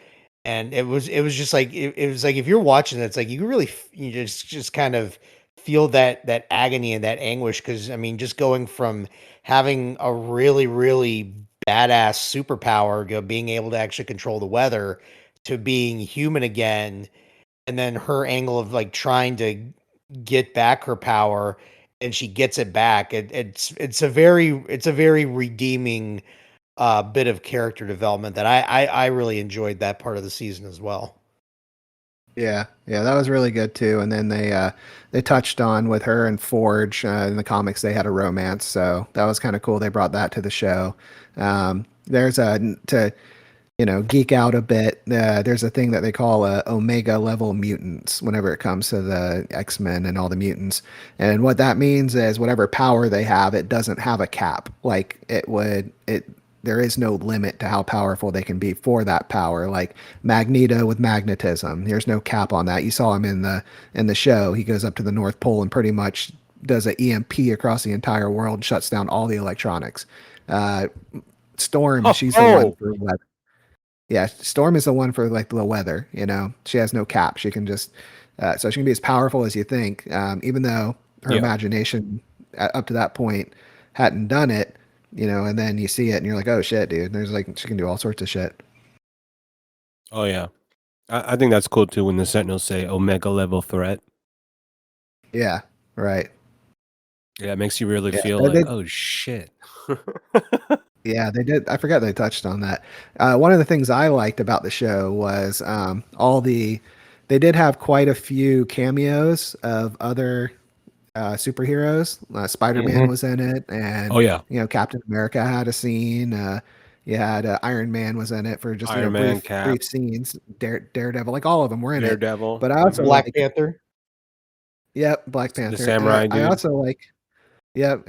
And it was just like it was like if you're watching it, it's like you really you just kind of feel that agony and that anguish, because I mean, just going from having a really really badass superpower, being able to actually control the weather, to being human again, and then her angle of like trying to get back her power, and she gets it back. It's a very redeeming bit of character development that I really enjoyed that part of the season as well. Yeah, yeah, that was really good too. And then they touched on with her and Forge in the comics they had a romance, so that was kind of cool. They brought that to the show. There's a to geek out a bit. There's a thing that they call Omega level mutants whenever it comes to the X-Men and all the mutants. And what that means is whatever power they have, it doesn't have a cap. Like there is no limit to how powerful they can be for that power. Like Magneto with magnetism, there's no cap on that. You saw him in the show. He goes up to the North Pole and pretty much does an EMP across the entire world and shuts down all the electronics. Storm, she's the one for weather. Yeah, Storm is the one for like the weather. She has no cap. She can just so she can be as powerful as you think. Even though her Yeah. imagination up to that point hadn't done it. And then you see it and you're like, oh shit, dude. There's like she can do all sorts of shit. Oh yeah, I think that's cool too when the Sentinels say Omega level threat. Yeah, right. Yeah, it makes you really Yeah, feel they like, did. oh shit. Yeah, they did. I forgot they touched on that. One of the things I liked about the show was they did have quite a few cameos of other superheroes. Spider-Man was in it, and Oh yeah, Captain America had a scene. You had Iron Man was in it for just Iron Man, Cap, brief scenes. Daredevil, like all of them were in it. Daredevil, But I also Black Panther. yep, Black the Panther. Samurai I dude. also like yep.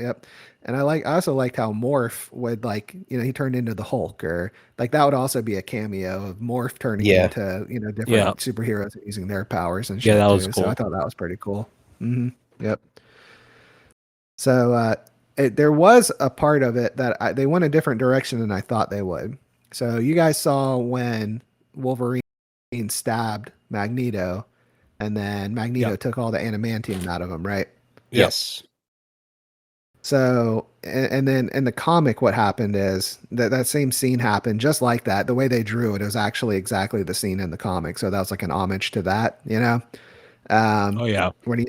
And I also liked how Morph would like, he turned into the Hulk, or like that would also be a cameo of Morph turning Yeah. into, Yeah, different superheroes and using their powers and yeah, shit that was too. So I cool. thought that was pretty cool. Yep. So there was a part of it that they went a different direction than I thought they would. So you guys saw when Wolverine stabbed Magneto, and then Magneto Yep, took all the adamantium out of him, right? yep. Yes. So, and then in the comic, what happened is that same scene happened just like that. The way they drew it was actually exactly the scene in the comic. So that was like an homage to that, Oh yeah, when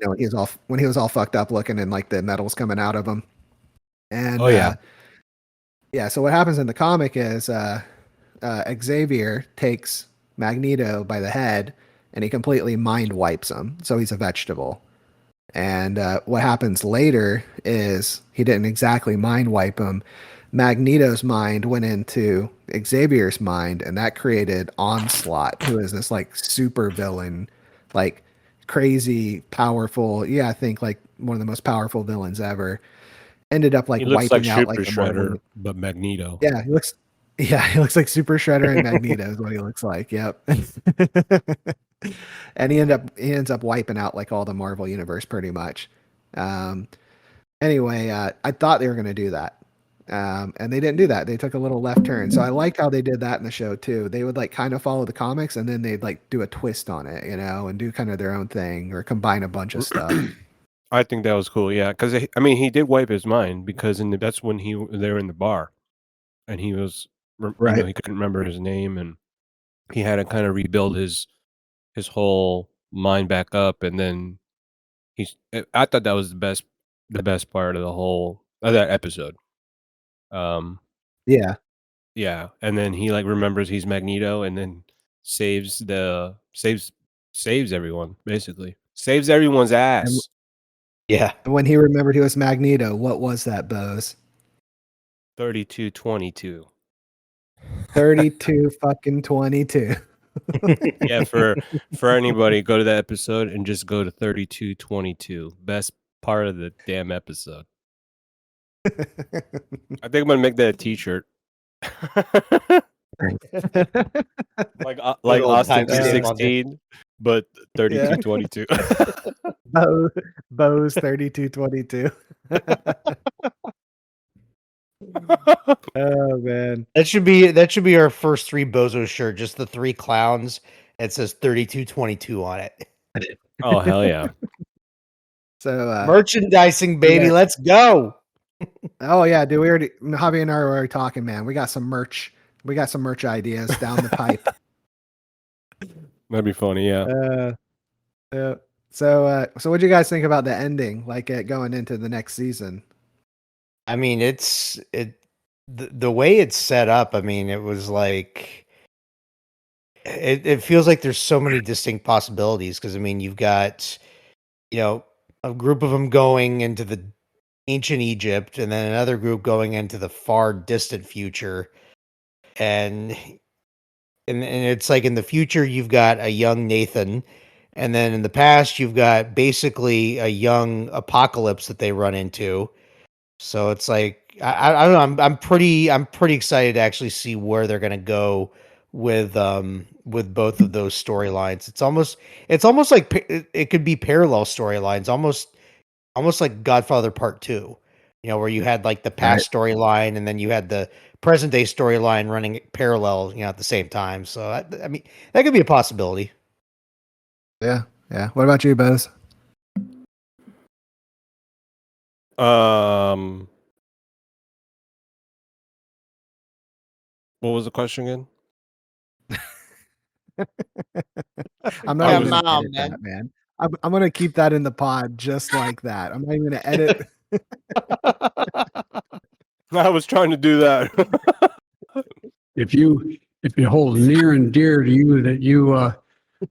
when he was all fucked up looking and like the metal's coming out of him. And oh yeah. yeah, so what happens in the comic is Xavier takes Magneto by the head and he completely mind wipes him. So he's a vegetable. And what happens later is he didn't exactly mind wipe him. Magneto's mind went into Xavier's mind, and that created Onslaught, who is this like super villain, like crazy powerful. Yeah, I think like one of the most powerful villains ever. Ended up like He looks like wiping out Super like the Marvel. Shredder, but Magneto. Yeah, he looks. Yeah, he looks like Super Shredder and Magneto is what he looks like. Yep. And he ends up wiping out like all the Marvel universe pretty much. Um, anyway, I thought they were going to do that. And they didn't do that. They took a little left turn. So I liked how they did that in the show too. They would like kind of follow the comics and then they'd like do a twist on it, and do kind of their own thing or combine a bunch of stuff. I think that was cool. Yeah, because I mean, he did wipe his mind because that's when they were in the bar, and he was, Right. he couldn't remember his name, and he had to kind of rebuild his whole mind back up, and then I thought that was the best part of the whole of that episode. Um, Yeah. yeah, and then he like remembers he's Magneto, and then saves everyone basically, saves everyone's And ass. Yeah. when he remembered he was Magneto, what was that, Bose? 32-22. 32 fucking 22. Yeah, for anybody, go to that episode and just go to 32-22. part of the damn episode. I think I'm gonna make that a T-shirt. like Little Austin timestamp on there. 216, but 3222. Boaz 3222. Oh man. That should be our first 3 Bozo shirt, just the 3 clowns. It says 3222 on it. Oh hell yeah! So Merchandising, baby, yeah. let's go. Oh yeah, dude. Javi and I were already talking, man. We got some merch. We got some merch ideas down the pipe. That'd be funny. Yeah. So what do you guys think about the ending, like it going into the next season? I mean, the way it's set up. I mean, it was like it feels like there's so many distinct possibilities because I mean, you've got a group of them going into the ancient Egypt, and then another group going into the far distant future, and it's like in the future you've got a young Nathan, and then in the past you've got basically a young Apocalypse that they run into. So it's like I don't know. I'm pretty excited to actually see where they're gonna go with both of those storylines. It's almost like it could be parallel storylines, almost like Godfather Part 2. Where you had like the past storyline and then you had the present day storyline running parallel, at the same time. So I mean, that could be a possibility. Yeah. What about you, Boaz? What was the question again? I'm not even Come gonna on, edit that, man. I'm gonna keep that in the pod just like that. I'm not even gonna edit. I was trying to do that. If you hold near and dear to you that you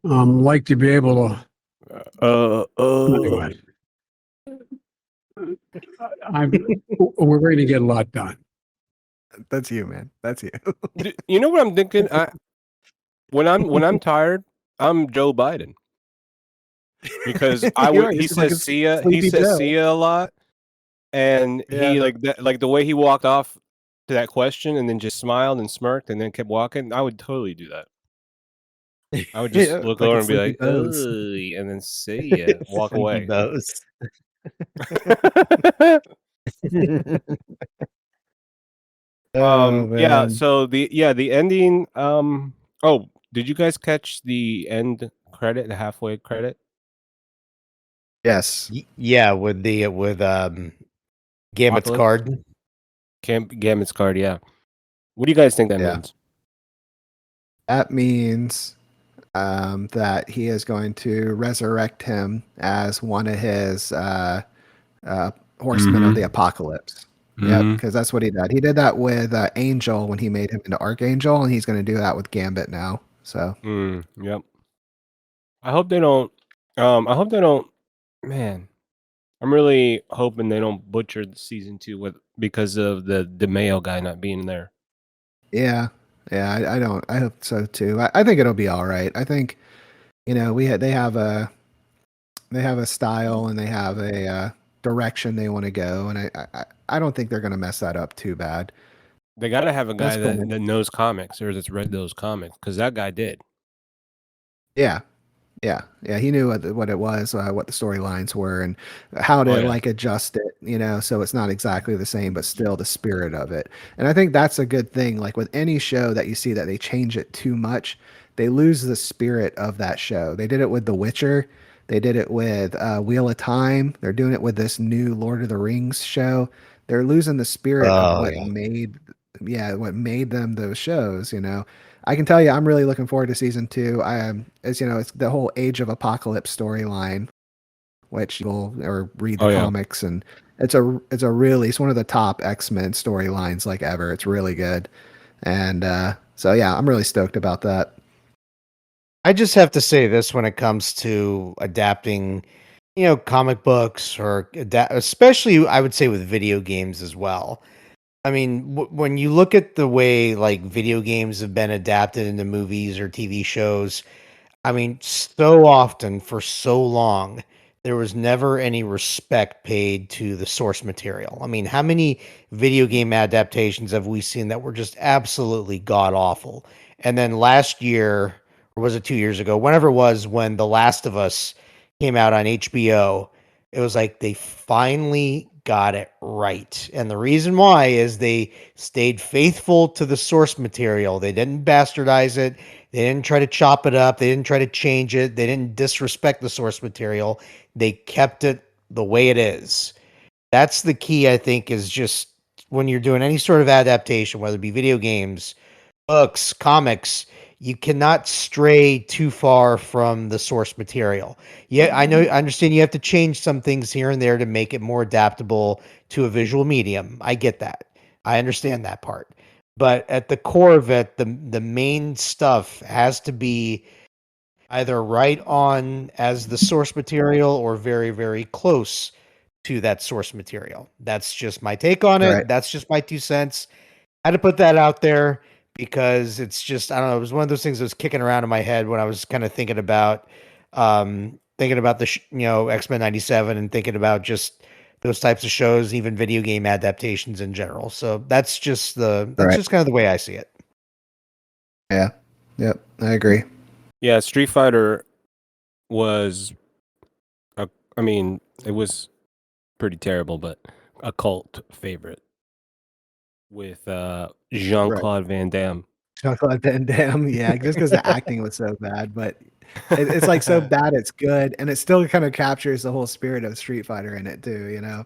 like to be able to anyway. We're going to get a lot done. That's you, man. That's you. You know what I'm thinking? When I'm tired, I'm Joe Biden. Because he says see ya a lot. And he like the way he walked off to that question and then just smiled and smirked and then kept walking. I would totally do that. I would just look over and be like, "Ugh," and then see ya, walk away. Yeah. So the ending. Oh, did you guys catch the end credit, the halfway credit? Yes. Yeah, with Gambit's Apocalypse? card. Gambit's card. Yeah. What do you guys think that means? That means that he is going to resurrect him as one of his horsemen of the apocalypse. Yep, because that's what he did. He did that with Angel when he made him into Archangel, and he's going to do that with Gambit now. So, yep. I hope they don't. Man, I'm really hoping they don't butcher the season 2 because of the DeMeo guy not being there. yeah, I don't. I hope so too. I think it'll be all right. I think they have a style and they have a direction they want to go, and I don't think they're going to mess that up too bad. They got to have a guy That's cool. that knows comics or that's read those comics because that guy did. Yeah. He knew what it was, what the storylines were, and how to like adjust it, so it's not exactly the same, but still the spirit of it. And I think that's a good thing. Like with any show that you see that they change it too much, they lose the spirit of that show. They did it with The Witcher. They did it with Wheel of Time. They're doing it with this new Lord of the Rings show. They're losing the spirit of what made them those shows. I can tell you, I'm really looking forward to season 2. It's the whole Age of Apocalypse storyline, which you'll read the comics, and it's one of the top X-Men storylines like ever. It's really good, and so yeah, I'm really stoked about that. I just have to say this when it comes to adapting, comic books or especially I would say with video games as well. I mean, when you look at the way like video games have been adapted into movies or TV shows, I mean, so often for so long, there was never any respect paid to the source material. I mean, how many video game adaptations have we seen that were just absolutely god awful? And then last year, or was it 2 years ago, whenever it was, when The Last of Us came out on HBO, it was like they finally got it right. And the reason why is they stayed faithful to the source material. They didn't bastardize it. They didn't try to chop it up. They didn't try to change it. They didn't disrespect the source material. They kept it the way it is. That's the key, I think, is just when you're doing any sort of adaptation, whether it be video games, books, comics, you cannot stray too far from the source material. Yeah, I understand you have to change some things here and there to make it more adaptable to a visual medium. I get that. I understand that part. But at the core of it, the main stuff has to be either right on as the source material or very, very close to that source material. That's just my take on it. Right. That's just my 2 cents. I had to put that out there because it's just, I don't know, it was one of those things that was kicking around in my head when I was kind of thinking about the X-Men 97 and thinking about just those types of shows, even video game adaptations in general. So that's just kind of the way I see it. Yeah. Yep. I agree. Yeah, Street Fighter was, it was pretty terrible, but a cult favorite with Jean-Claude Van Damme. Jean-Claude Van Damme, yeah, just because the acting was so bad, but it's like so bad it's good, and it still kind of captures the whole spirit of Street Fighter in it too, you know?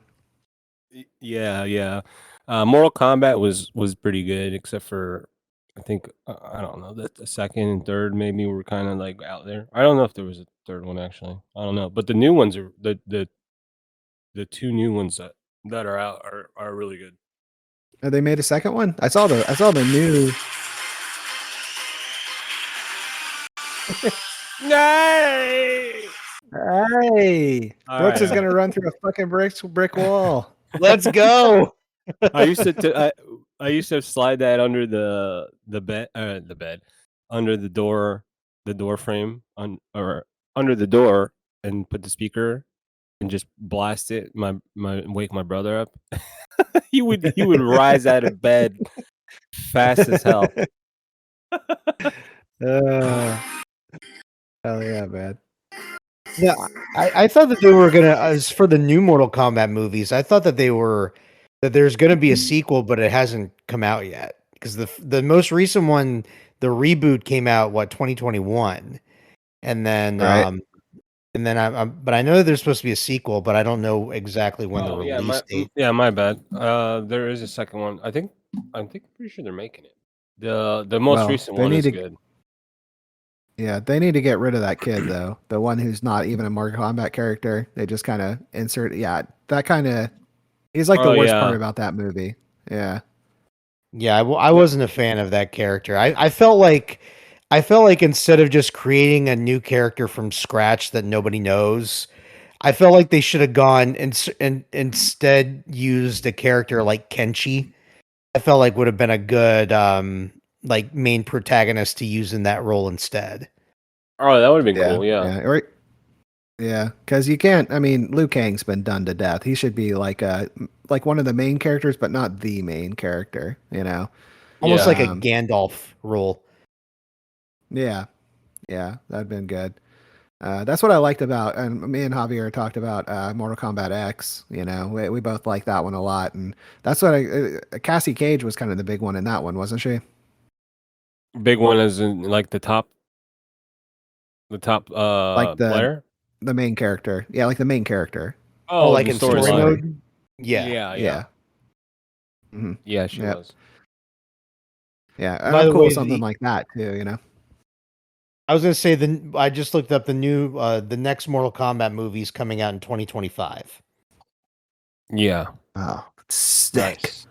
Yeah. Mortal Kombat was pretty good, except for I think I don't know the second and third maybe were kind of like out there. I don't know if there was a third one actually. I don't know, but the new ones are the two new ones that are out are really good. They made a second one. I saw the new. Nay! Hey, All Brooks is right. gonna run through a fucking brick wall. Let's go. I used to slide that under the bed, under the door frame or under the door, and put the speaker and just blast it. Wake my brother up. he would rise out of bed fast as hell. Hell yeah, man. Yeah, I thought that they were gonna, as for the new Mortal Kombat movies, I thought that there's gonna be a sequel, but it hasn't come out yet because the most recent one, the reboot came out 2021, and then Right. but I know that there's supposed to be a sequel, but I don't know exactly when the Oh, release date. my bad. There is a second one. I'm pretty sure they're making it. The most Well, recent they one is need to- good. Yeah, they need to get rid of that kid though. The one who's not even a Mortal Kombat character. They just kind of insert. Yeah, that kind of. He's like the Oh, worst yeah. part about that movie. Yeah. Yeah, I wasn't a fan of that character. I felt like instead of just creating a new character from scratch that nobody knows, I felt like they should have gone and instead used a character like Kenshi. I felt like would have been a good like main protagonist to use in that role instead. Oh, that would have been Yeah. cool. Yeah. Yeah, because you can't. I mean, Liu Kang's been done to death. He should be like one of the main characters, but not the main character. You know. Almost Yeah. like a Gandalf role. Yeah, that'd been good. That's what I liked about, and me and Javier talked about Mortal Kombat X. You know, we both liked that one a lot, and that's what Cassie Cage was kind of the big one in that one, wasn't she? Big one is in like the top Like player. the main character. Yeah, like the main character. Oh, like the in story storyline. mode. Yeah. Yeah. Mhm. Yeah, she Yep. was. Yeah, By I'm the cool way, with something like that too. You know. I was gonna say I just looked up the next Mortal Kombat movie's coming out in 2025. Yeah. Oh, sick. Nice.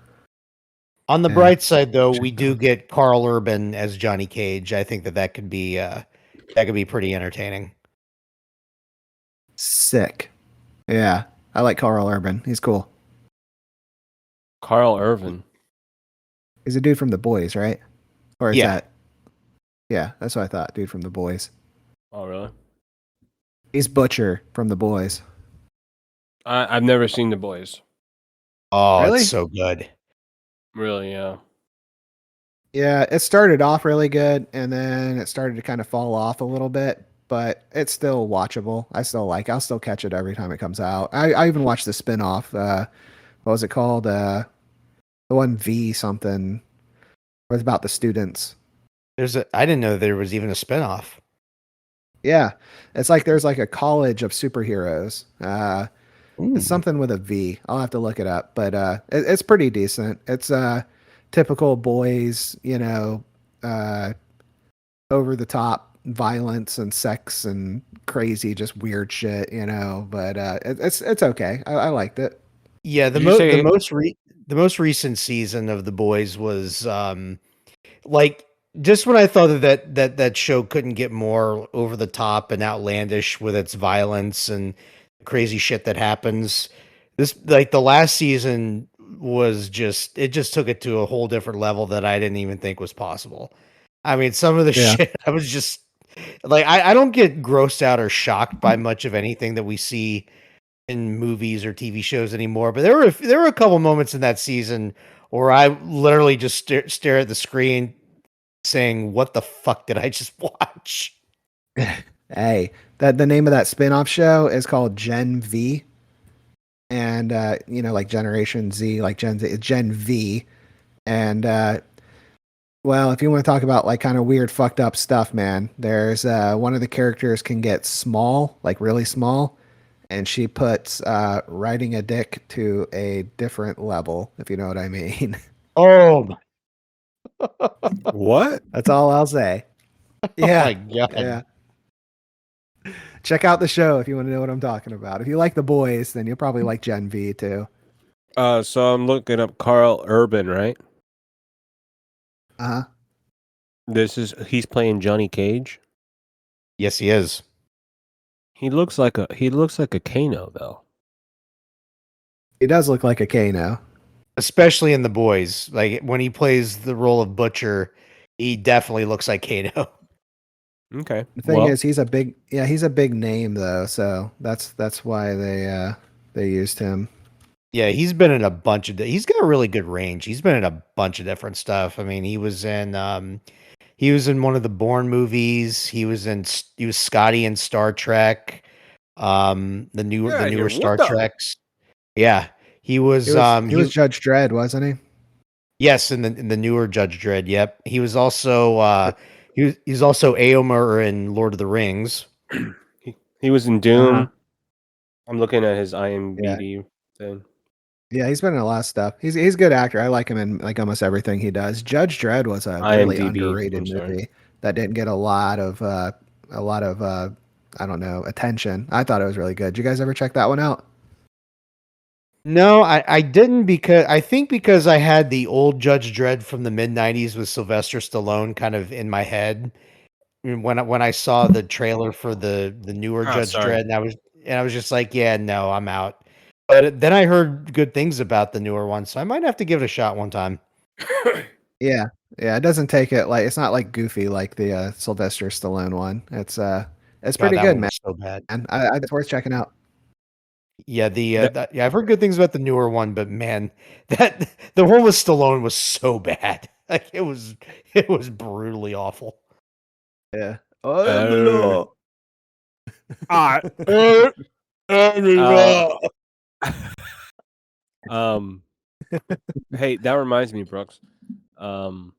On the Yeah. bright side, though, we do get Carl Urban as Johnny Cage. I think that could be pretty entertaining. Sick. Yeah, I like Carl Urban. He's cool. Carl Irvin. He's a dude from The Boys, right? Or is Yeah. that? Yeah, that's what I thought. Dude from The Boys. Oh, really? He's Butcher from The Boys. I've never seen The Boys. Oh, Really? it's so good. Really, yeah. Yeah, it started off really good, and then it started to kind of fall off a little bit, but it's still watchable. I'll still catch it every time it comes out. I even watched the spin-off. What was it called? The one V something. It was about the students. I didn't know there was even a spinoff. Yeah, it's like there's like a college of superheroes. It's something with a V. I'll have to look it up, but it's pretty decent. It's typical boys, over the top violence and sex and crazy, just weird shit, But it's okay. I liked it. Yeah, Did you say the most recent season of The Boys was like just when I thought that show couldn't get more over the top and outlandish with its violence and crazy shit that happens. This like the last season was just took it to a whole different level that I didn't even think was possible. I mean, some of the Yeah. shit I was just like I don't get grossed out or shocked by much of anything that we see in movies or TV shows anymore. But there were a couple moments in that season where I literally just stare at the screen, saying, "What the fuck did I just watch?" Hey, the name of that spin-off show is called Gen V. And like Generation Z, like Gen Z, it's Gen V. And well, if you want to talk about like kind of weird, fucked up stuff, man, there's one of the characters can get small, like really small, and she puts riding a dick to a different level, if you know what I mean. Oh my, what? That's all I'll say. oh Yeah, my god! yeah. Check out the show if you want to know what I'm talking about. If you like The Boys, then you'll probably like Gen V too. So I'm looking up Carl Urban, right? Uh huh. He's playing Johnny Cage. Yes, he is. He looks like a Kano though. He does look like a Kano. Especially in The Boys, like when he plays the role of Butcher, he definitely looks like Kano. Okay. The thing is, he's a big name though, so that's why they used him. Yeah, he's been in a bunch of. He's got a really good range. He's been in a bunch of different stuff. I mean, he was in one of the Bourne movies. He was Scotty in Star Trek. The newer Star Treks. Yeah, he was. He was Judge Dredd, wasn't he? Yes, in the newer Judge Dredd. Yep, he was also he's also Éomer in Lord of the Rings. He was in Doom. Uh-huh. I'm looking at his IMDb thing. Yeah, he's been in a lot of stuff. He's a good actor. I like him in like almost everything he does. Judge Dredd was a really underrated movie that didn't get a lot of I don't know, attention. I thought it was really good. Did you guys ever check that one out? No, I didn't because I had the old Judge Dredd from the mid-90s with Sylvester Stallone kind of in my head. When I saw the trailer for the newer Judge Dredd, and I was just like, yeah, no, I'm out. But then I heard good things about the newer one, so I might have to give it a shot one time. Yeah. Yeah, it doesn't take it like it's not like goofy like the Sylvester Stallone one. It's pretty good, man. So bad. And it's worth checking out. Yeah, yeah, I've heard good things about the newer one, but man, that the one with Stallone was so bad. Like it was brutally awful. Yeah. I am the law. Hey, that reminds me, Brooks. Do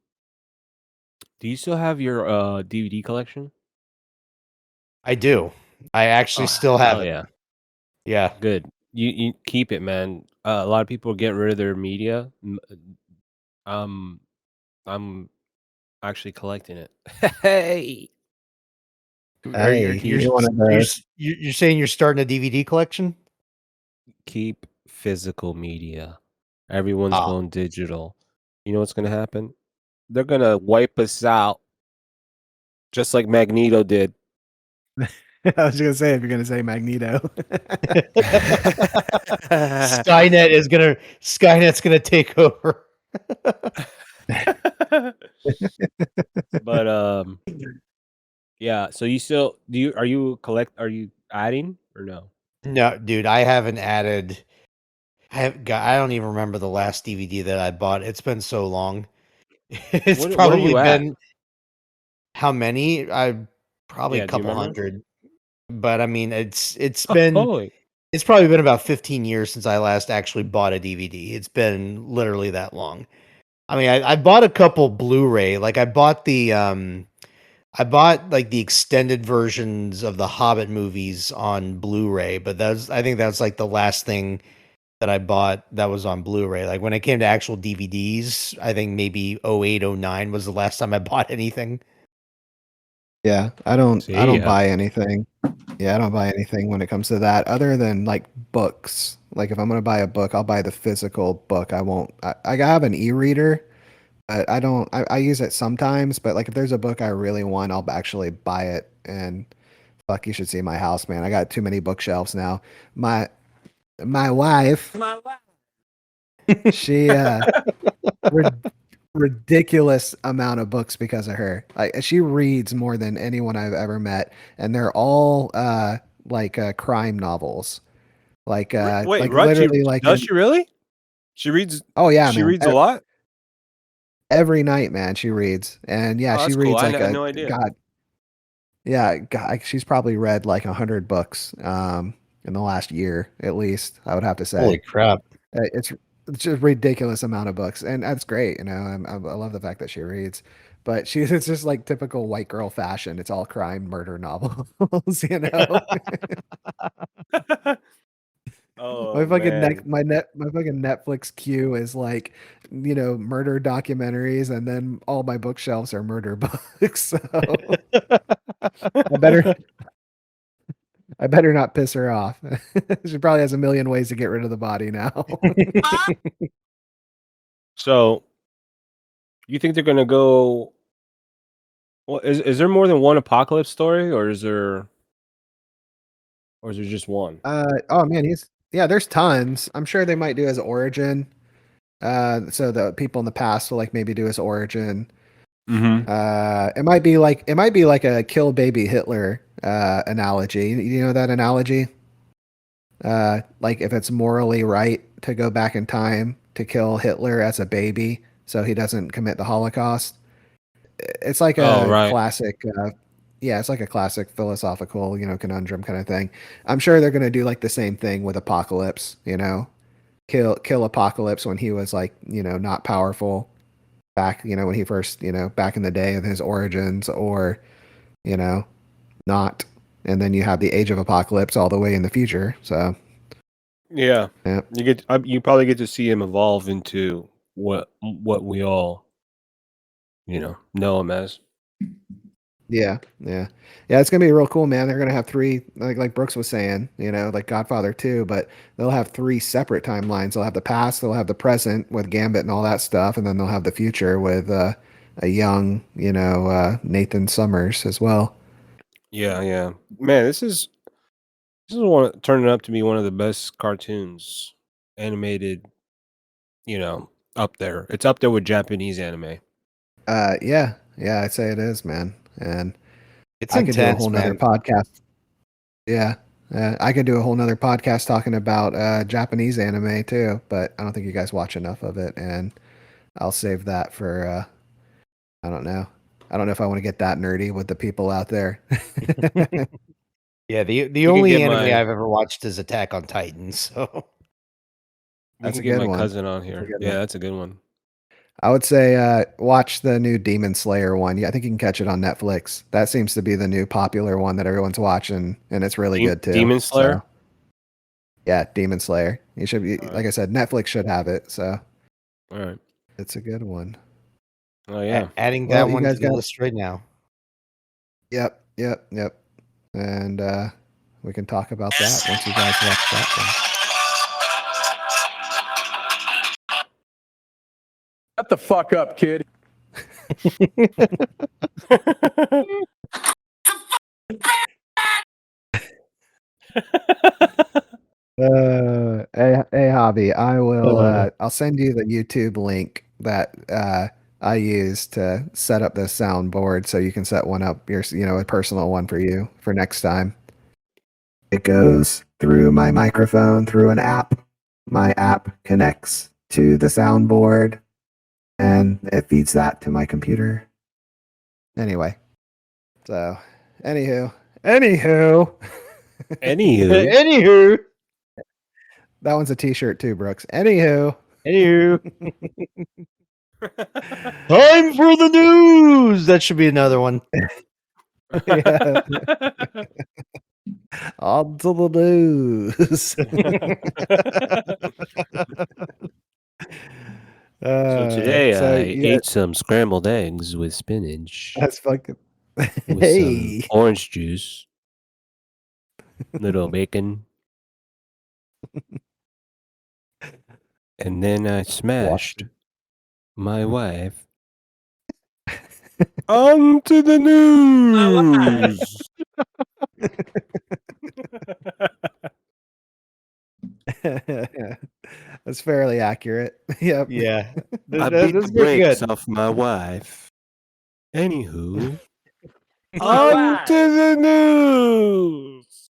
you still have your DVD collection? I do. I actually still have it. Yeah. Yeah. Good. You keep it, man. A lot of people are getting rid of their media. I'm actually collecting it. Hey. Hey, you're one of those. You're saying you're starting a DVD collection? Keep physical media. Everyone's going digital. You know what's going to happen? They're going to wipe us out just like Magneto did. I was gonna say if you're gonna say Magneto. Skynet's gonna take over. But yeah, so are you adding or no? No, dude, I haven't added. I don't even remember the last DVD that I bought. It's been so long. It's What are probably you at? been how many? I probably Yeah, a do you couple remember? hundred. But I mean, it's been Holy. it's probably been about 15 years since I last actually bought a DVD. It's been literally that long. I mean, I bought a couple Blu-ray. Like I bought like the extended versions of the Hobbit movies on Blu-ray, but I think that's like the last thing that I bought that was on Blu-ray. Like when it came to actual DVDs, I think maybe 08, 09 was the last time I bought anything. Yeah, I don't See ya. buy anything. Yeah, I don't buy anything when it comes to that other than like books. Like if I'm gonna buy a book, I'll buy the physical book. I won't. I have an e-reader, but I don't. I use it sometimes. But like if there's a book I really want, I'll actually buy it. And fuck, you should see my house, man. I got too many bookshelves now. My wife, My wife. she ridiculous amount of books because of her. Like she reads more than anyone I've ever met, and they're all like crime novels. Wait, Like right? literally like Does she really? She reads. oh yeah, She man. reads a lot. Every night, man, she reads. And yeah, Oh, she that's cool. reads I like had a no idea. god. Yeah, god, she's probably read like 100 books in the last year at least, I would have to say. Holy crap. It's just ridiculous amount of books, and that's great. You know, I love the fact that she reads, but it's just like typical white girl fashion. It's all crime, murder novels. You know, Oh man. my fucking Netflix queue is like, you know, murder documentaries, and then all my bookshelves are murder books. So I better I better not piss her off. She probably has a million ways to get rid of the body now. So you think they're gonna go? Well, is there more than one apocalypse story, or is there just one? Oh man, there's tons. I'm sure they might do his origin. So the people in the past will like maybe do his origin. Mm-hmm. It might be like a kill baby Hitler analogy. You know that analogy? Like if it's morally right to go back in time to kill Hitler as a baby so he doesn't commit the Holocaust. It's like Oh, a right. classic yeah, it's like a classic philosophical, you know, conundrum kind of thing. I'm sure they're going to do like the same thing with Apocalypse, you know. Kill Apocalypse when he was like, you know, not powerful back, you know, when he first, you know, back in the day of his origins, or, you know, not. And then you have the Age of Apocalypse all the way in the future. So, Yeah. yeah. You probably get to see him evolve into what we all, know him as. Yeah, yeah, yeah. It's gonna be real cool, man. They're gonna have three, like Brooks was saying, you know, like Godfather 2, but they'll have three separate timelines. They'll have the past, they'll have the present with Gambit and all that stuff, and then they'll have the future with a young, you know, Nathan Summers as well. Yeah, yeah. Man, this is one turning up to be one of the best cartoons animated, up there. It's up there with Japanese anime. Yeah, yeah, I'd say it is, man. And It's I could do a intense, whole nother man. podcast. Yeah, I could do a whole nother podcast talking about Japanese anime too, but I don't think you guys watch enough of it, and I'll save that for I don't know. I don't know if I want to get that nerdy with the people out there. Yeah, the can only get anime my- I've ever watched is Attack on Titan, so We That's can a get good my one. cousin on That's a here. good Yeah, one. that's a good one. I would say watch the new Demon Slayer one. Yeah, I think you can catch it on Netflix. That seems to be the new popular one that everyone's watching, and it's really good too. Demon Slayer? So, yeah, Demon Slayer. You should be, All right. like I said, Netflix should have it. So All right. it's a good one. Oh yeah. adding Well, that you one to guys the got- list right now. Yep. And we can talk about that once you guys watch that one. Shut the fuck up, kid. Hey, Hobby, I will. I'll send you the YouTube link that I use to set up the soundboard, so you can set one up, a personal one for you for next time. It goes through my microphone through an app. My app connects to the soundboard, and it feeds that to my computer. Anyway, so anywho, Anywho, Anywho, that one's a T-shirt too, Brooks. Anywho, time for the news. That should be another one. yeah, on to the news. So today so, I yeah, ate some scrambled eggs with spinach, that's fucking. with Hey, some orange juice, little bacon, and then I smashed my wife. On to the news. that's fairly accurate. Yep. Yeah, I beat the brakes off my wife. Anywho, on to the news.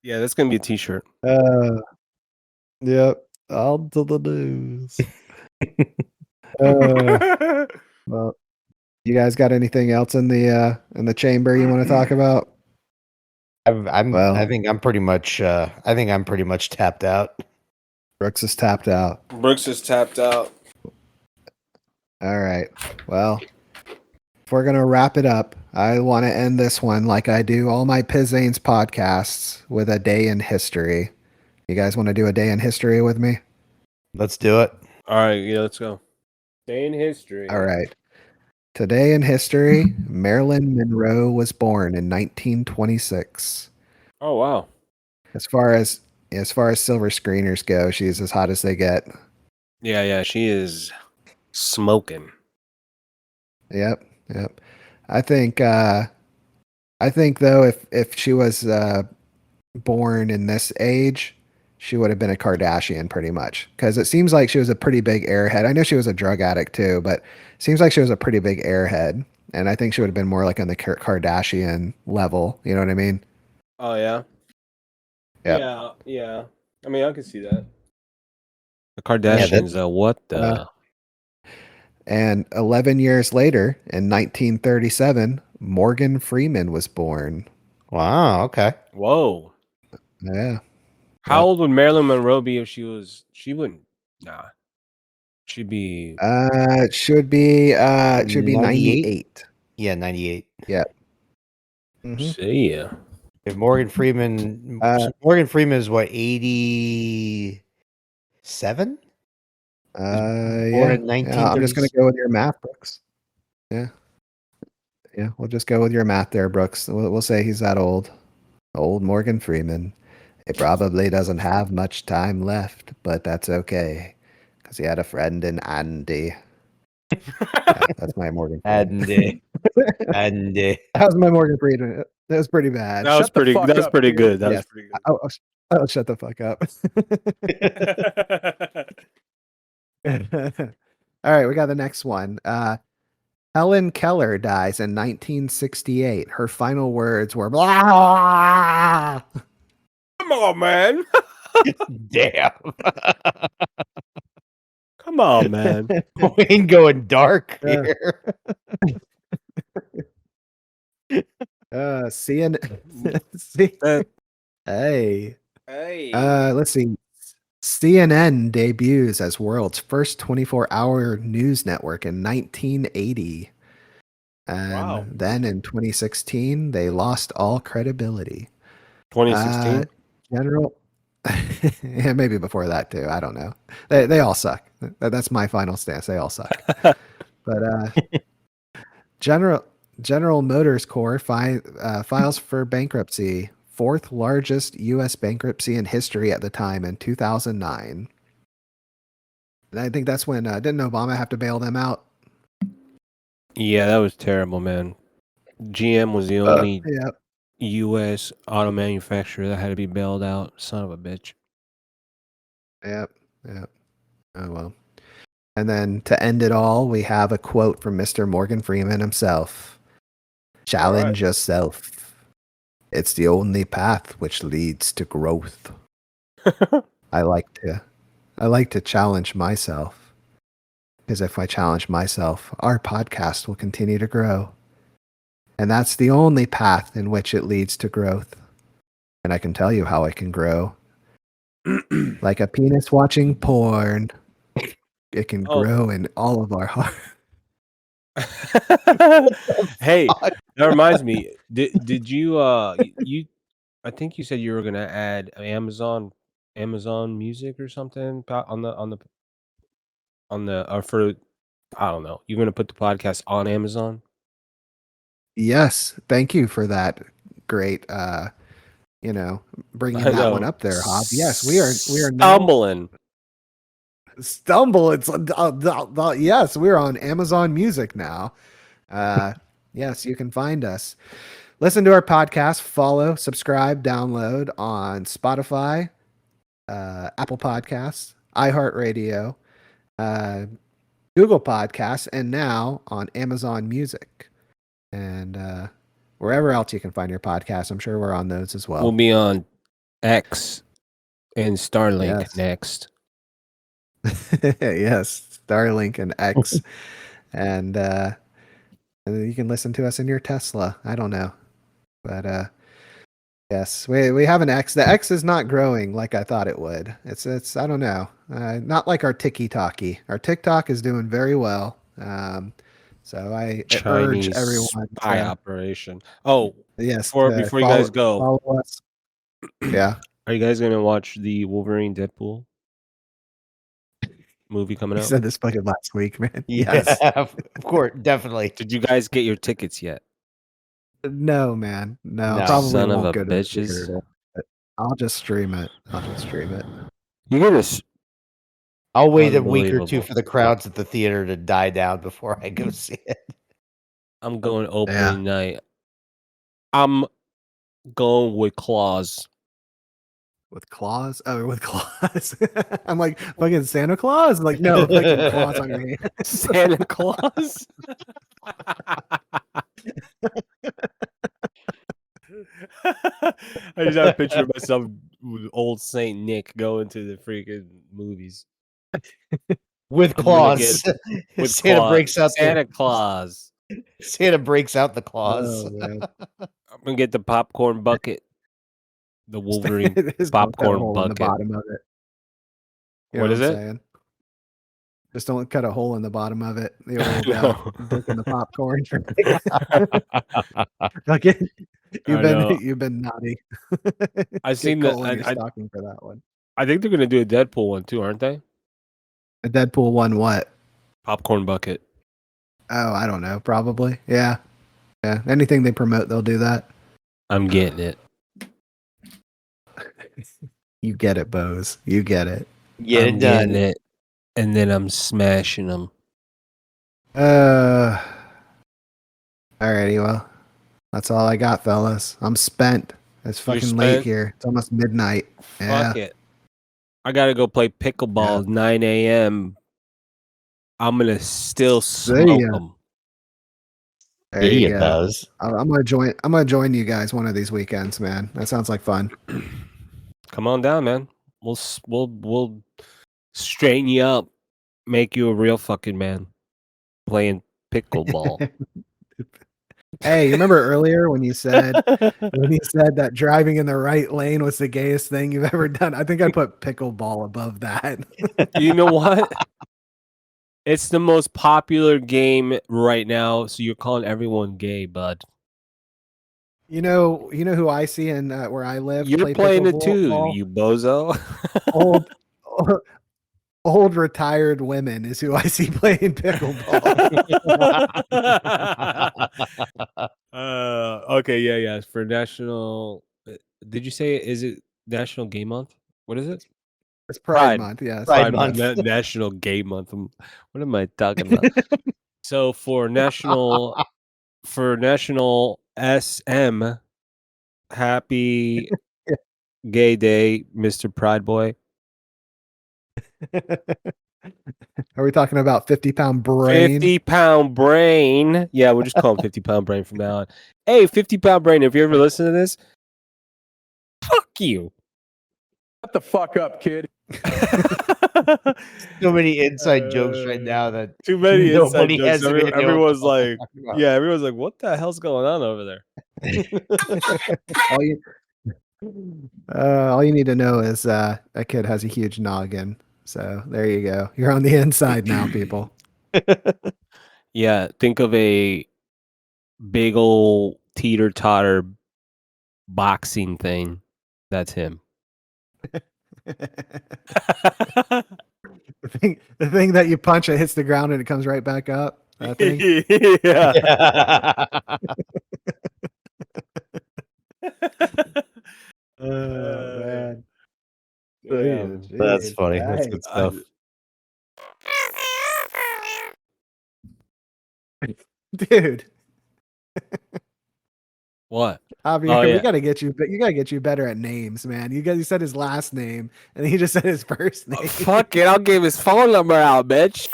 Yeah, that's gonna be a T-shirt. Yep. On to the news. Well, you guys got anything else in the chamber you want to talk about? I think I'm pretty much tapped out. Brooks is tapped out. Brooks is tapped out. All right. Well, if we're gonna wrap it up, I want to end this one like I do all my Pizain's podcasts with a day in history. You guys want to do a day in history with me? Let's do it. All right, yeah, let's go. Day in history. All right. Today in history, Marilyn Monroe was born in 1926. Oh wow. As far as silver screeners go, she's as hot as they get. Yeah, she is smoking. Yep. I think though, if she was born in this age, she would have been a Kardashian pretty much, because it seems like she was a pretty big airhead. I know she was a drug addict too, but it seems like she was a pretty big airhead, and I think she would have been more like on the Kardashian level. You know what I mean? Oh yeah. Yep. Yeah. I mean, I can see that. The Kardashians. What the? And 11 years later, in 1937, Morgan Freeman was born. Wow. Okay. Whoa. Yeah. How old would Marilyn Monroe be if she was? She wouldn't. Nah. She'd be. It should be 98. Yeah, 98. Yeah. Mhm. See ya. If Morgan Freeman is what, 87? Yeah. in I'm just gonna go with your math, Brooks. Yeah, we'll just go with your math there, Brooks. We'll say he's that old. Old Morgan Freeman. He probably doesn't have much time left, but that's okay, because he had a friend in Andy. Yeah, that's my Morgan Freeman. Andy. That was my Morgan Freeman. That was pretty bad. That was pretty. That was pretty good. That was pretty good. Oh, shut the fuck up. All right, we got the next one. Helen Keller dies in 1968. Her final words were blah. Come on, man. Damn. Come on, man. We ain't going dark here. CNN. Hey. Hey. Let's see. CNN debuts as world's first 24-hour news network in 1980. And Wow. then in 2016, they lost all credibility. 2016. General. Yeah, maybe before that too. I don't know. They all suck. That's my final stance. They all suck. But General Motors Corp files for bankruptcy. Fourth largest U.S. bankruptcy in history at the time in 2009. And I think that's when didn't Obama have to bail them out? Yeah, that was terrible, man. GM was the only Yeah. U.S. auto manufacturer that had to be bailed out. Son of a bitch. Yep. Oh well. And then to end it all, we have a quote from Mr. Morgan Freeman himself. Challenge yourself. It's the only path which leads to growth. I like to challenge myself, because if I challenge myself, our podcast will continue to grow. And that's the only path in which it leads to growth. And I can tell you how I can grow. Like a penis watching porn. It can grow in all of our hearts. Hey, that reminds me. Did you you I think you said you were gonna add Amazon Music or something on the or for I don't know. You're gonna put the podcast on Amazon? Yes, thank you for that great bringing I that one know. up there, Hob. Yes, we are now Stumbling. it's yes, we're on Amazon Music now. Yes, you can find us. Listen to our podcast, follow, subscribe, download on Spotify, Apple Podcasts, iHeartRadio, Google Podcasts, and now on Amazon Music. And wherever else you can find your podcast, I'm sure we're on those as well. We'll be on X and Starlink Yes. next. Yes, Starlink and X. and you can listen to us in your Tesla. I don't know. But yes, we have an X. The X is not growing like I thought it would. It's I don't know. Not like our TikTok. Our TikTok is doing very well. So I urge Chinese everyone spy operation. Oh, yes, before you guys go, follow us. Yeah. are you guys gonna watch the Wolverine Deadpool movie coming You out? said this fucking last week, man. Yeah, Yes. of course, definitely. Did you guys get your tickets yet? No, man. No, No. probably Son of won't a go to the bitches. theater, but I'll just stream it. You're gonna. I'll wait a week or two Unbelievable. for the crowds at the theater to die down before I go see it. I'm going opening night. I'm going with claws. With claws? Oh, with claws. I'm like fucking Santa Claus, like no fucking claws on your hand. Santa Claus. I just have a picture of myself with old Saint Nick going to the freaking movies With I'm gonna claws. with Santa claws. breaks out Santa Claus. Santa breaks out the claws. Oh, man. I'm gonna get the popcorn bucket. The Wolverine Just don't cut a popcorn hole in the bucket. bottom of it. You What know is I'm it? saying? Just don't cut a hole in the bottom of it. The old dick in the popcorn. Fucking, know. you've been naughty. I seen Get Cole that. in your stocking for that one. I think they're gonna do a Deadpool one too, aren't they? A Deadpool one what? Popcorn bucket. Oh, I don't know. Probably. Yeah. Yeah. Anything they promote, they'll do that. I'm getting it. You get it, Boaz. You get it. Get I'm it getting done. it, and then I'm smashing them. Alrighty, well. That's all I got, fellas. I'm spent. It's You're fucking late spent? here. It's almost midnight. Fuck it. I gotta go play pickleball 9 a.m. I'm gonna still smoke ya. them. There you Idiot go. does. I'm gonna join you guys one of these weekends, man. That sounds like fun. Come on down, man. We'll straighten you up, make you a real fucking man, playing pickleball. Hey, you remember earlier when you said that driving in the right lane was the gayest thing you've ever done? I think I put pickleball above that. You know what? It's the most popular game right now, so you're calling everyone gay, bud. You know who I see in where I live. You're play playing it pickleball? too, you bozo. Old retired women is who I see playing pickleball. Okay, yeah. For national, did you say is it National Gay Month? What is it? It's Pride Month, yes. Pride Month. National Gay Month. What am I talking about? So for national SM, happy Gay Day, Mr. Pride Boy. Are we talking about 50-pound brain? 50-pound brain. Yeah, we'll just call him 50-pound brain from now on. Hey, 50-pound brain, if you ever listen to this, Fuck you. Shut the fuck up, kid. So many inside jokes right now that Too many inside nobody jokes. has any idea what Everyone's the fuck like, I'm talking about. yeah, everyone's like, what the hell's going on over there? All you need to know is that kid has a huge noggin. So there you go. You're on the inside now, people. Yeah, think of a big old teeter totter boxing thing. That's him. The thing that you punch, it hits the ground and it comes right back up. That thing. Man. Damn. That's funny. That's Hey. good stuff. Dude. What? Javier, Oh, we yeah. gotta get you, but you gotta get you better at names, man. You said his last name, and he just said his first name. Fuck it, I'll give his phone number out, bitch.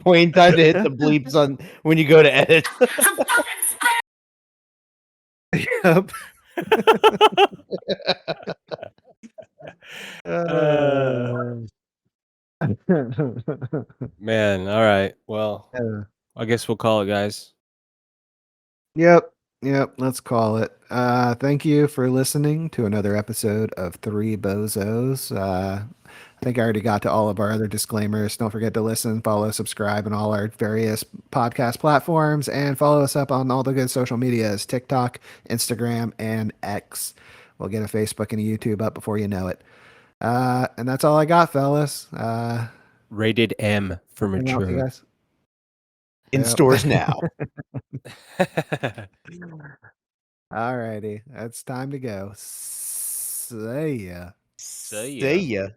Wayne, time to hit the bleeps on when you go to edit. Yep. Man, all right. Well, I guess we'll call it, guys. Yep. Let's call it. Thank you for listening to another episode of Three Bozos. I think I already got to all of our other disclaimers. Don't forget to listen, follow, subscribe on all our various podcast platforms, and follow us up on all the good social medias, TikTok, Instagram, and X. We'll get a Facebook and a YouTube up before you know it. And that's all I got, fellas. Rated M for Hang out with you mature. guys. In Yep. stores now. Alrighty, it's time to go. See ya. See See ya.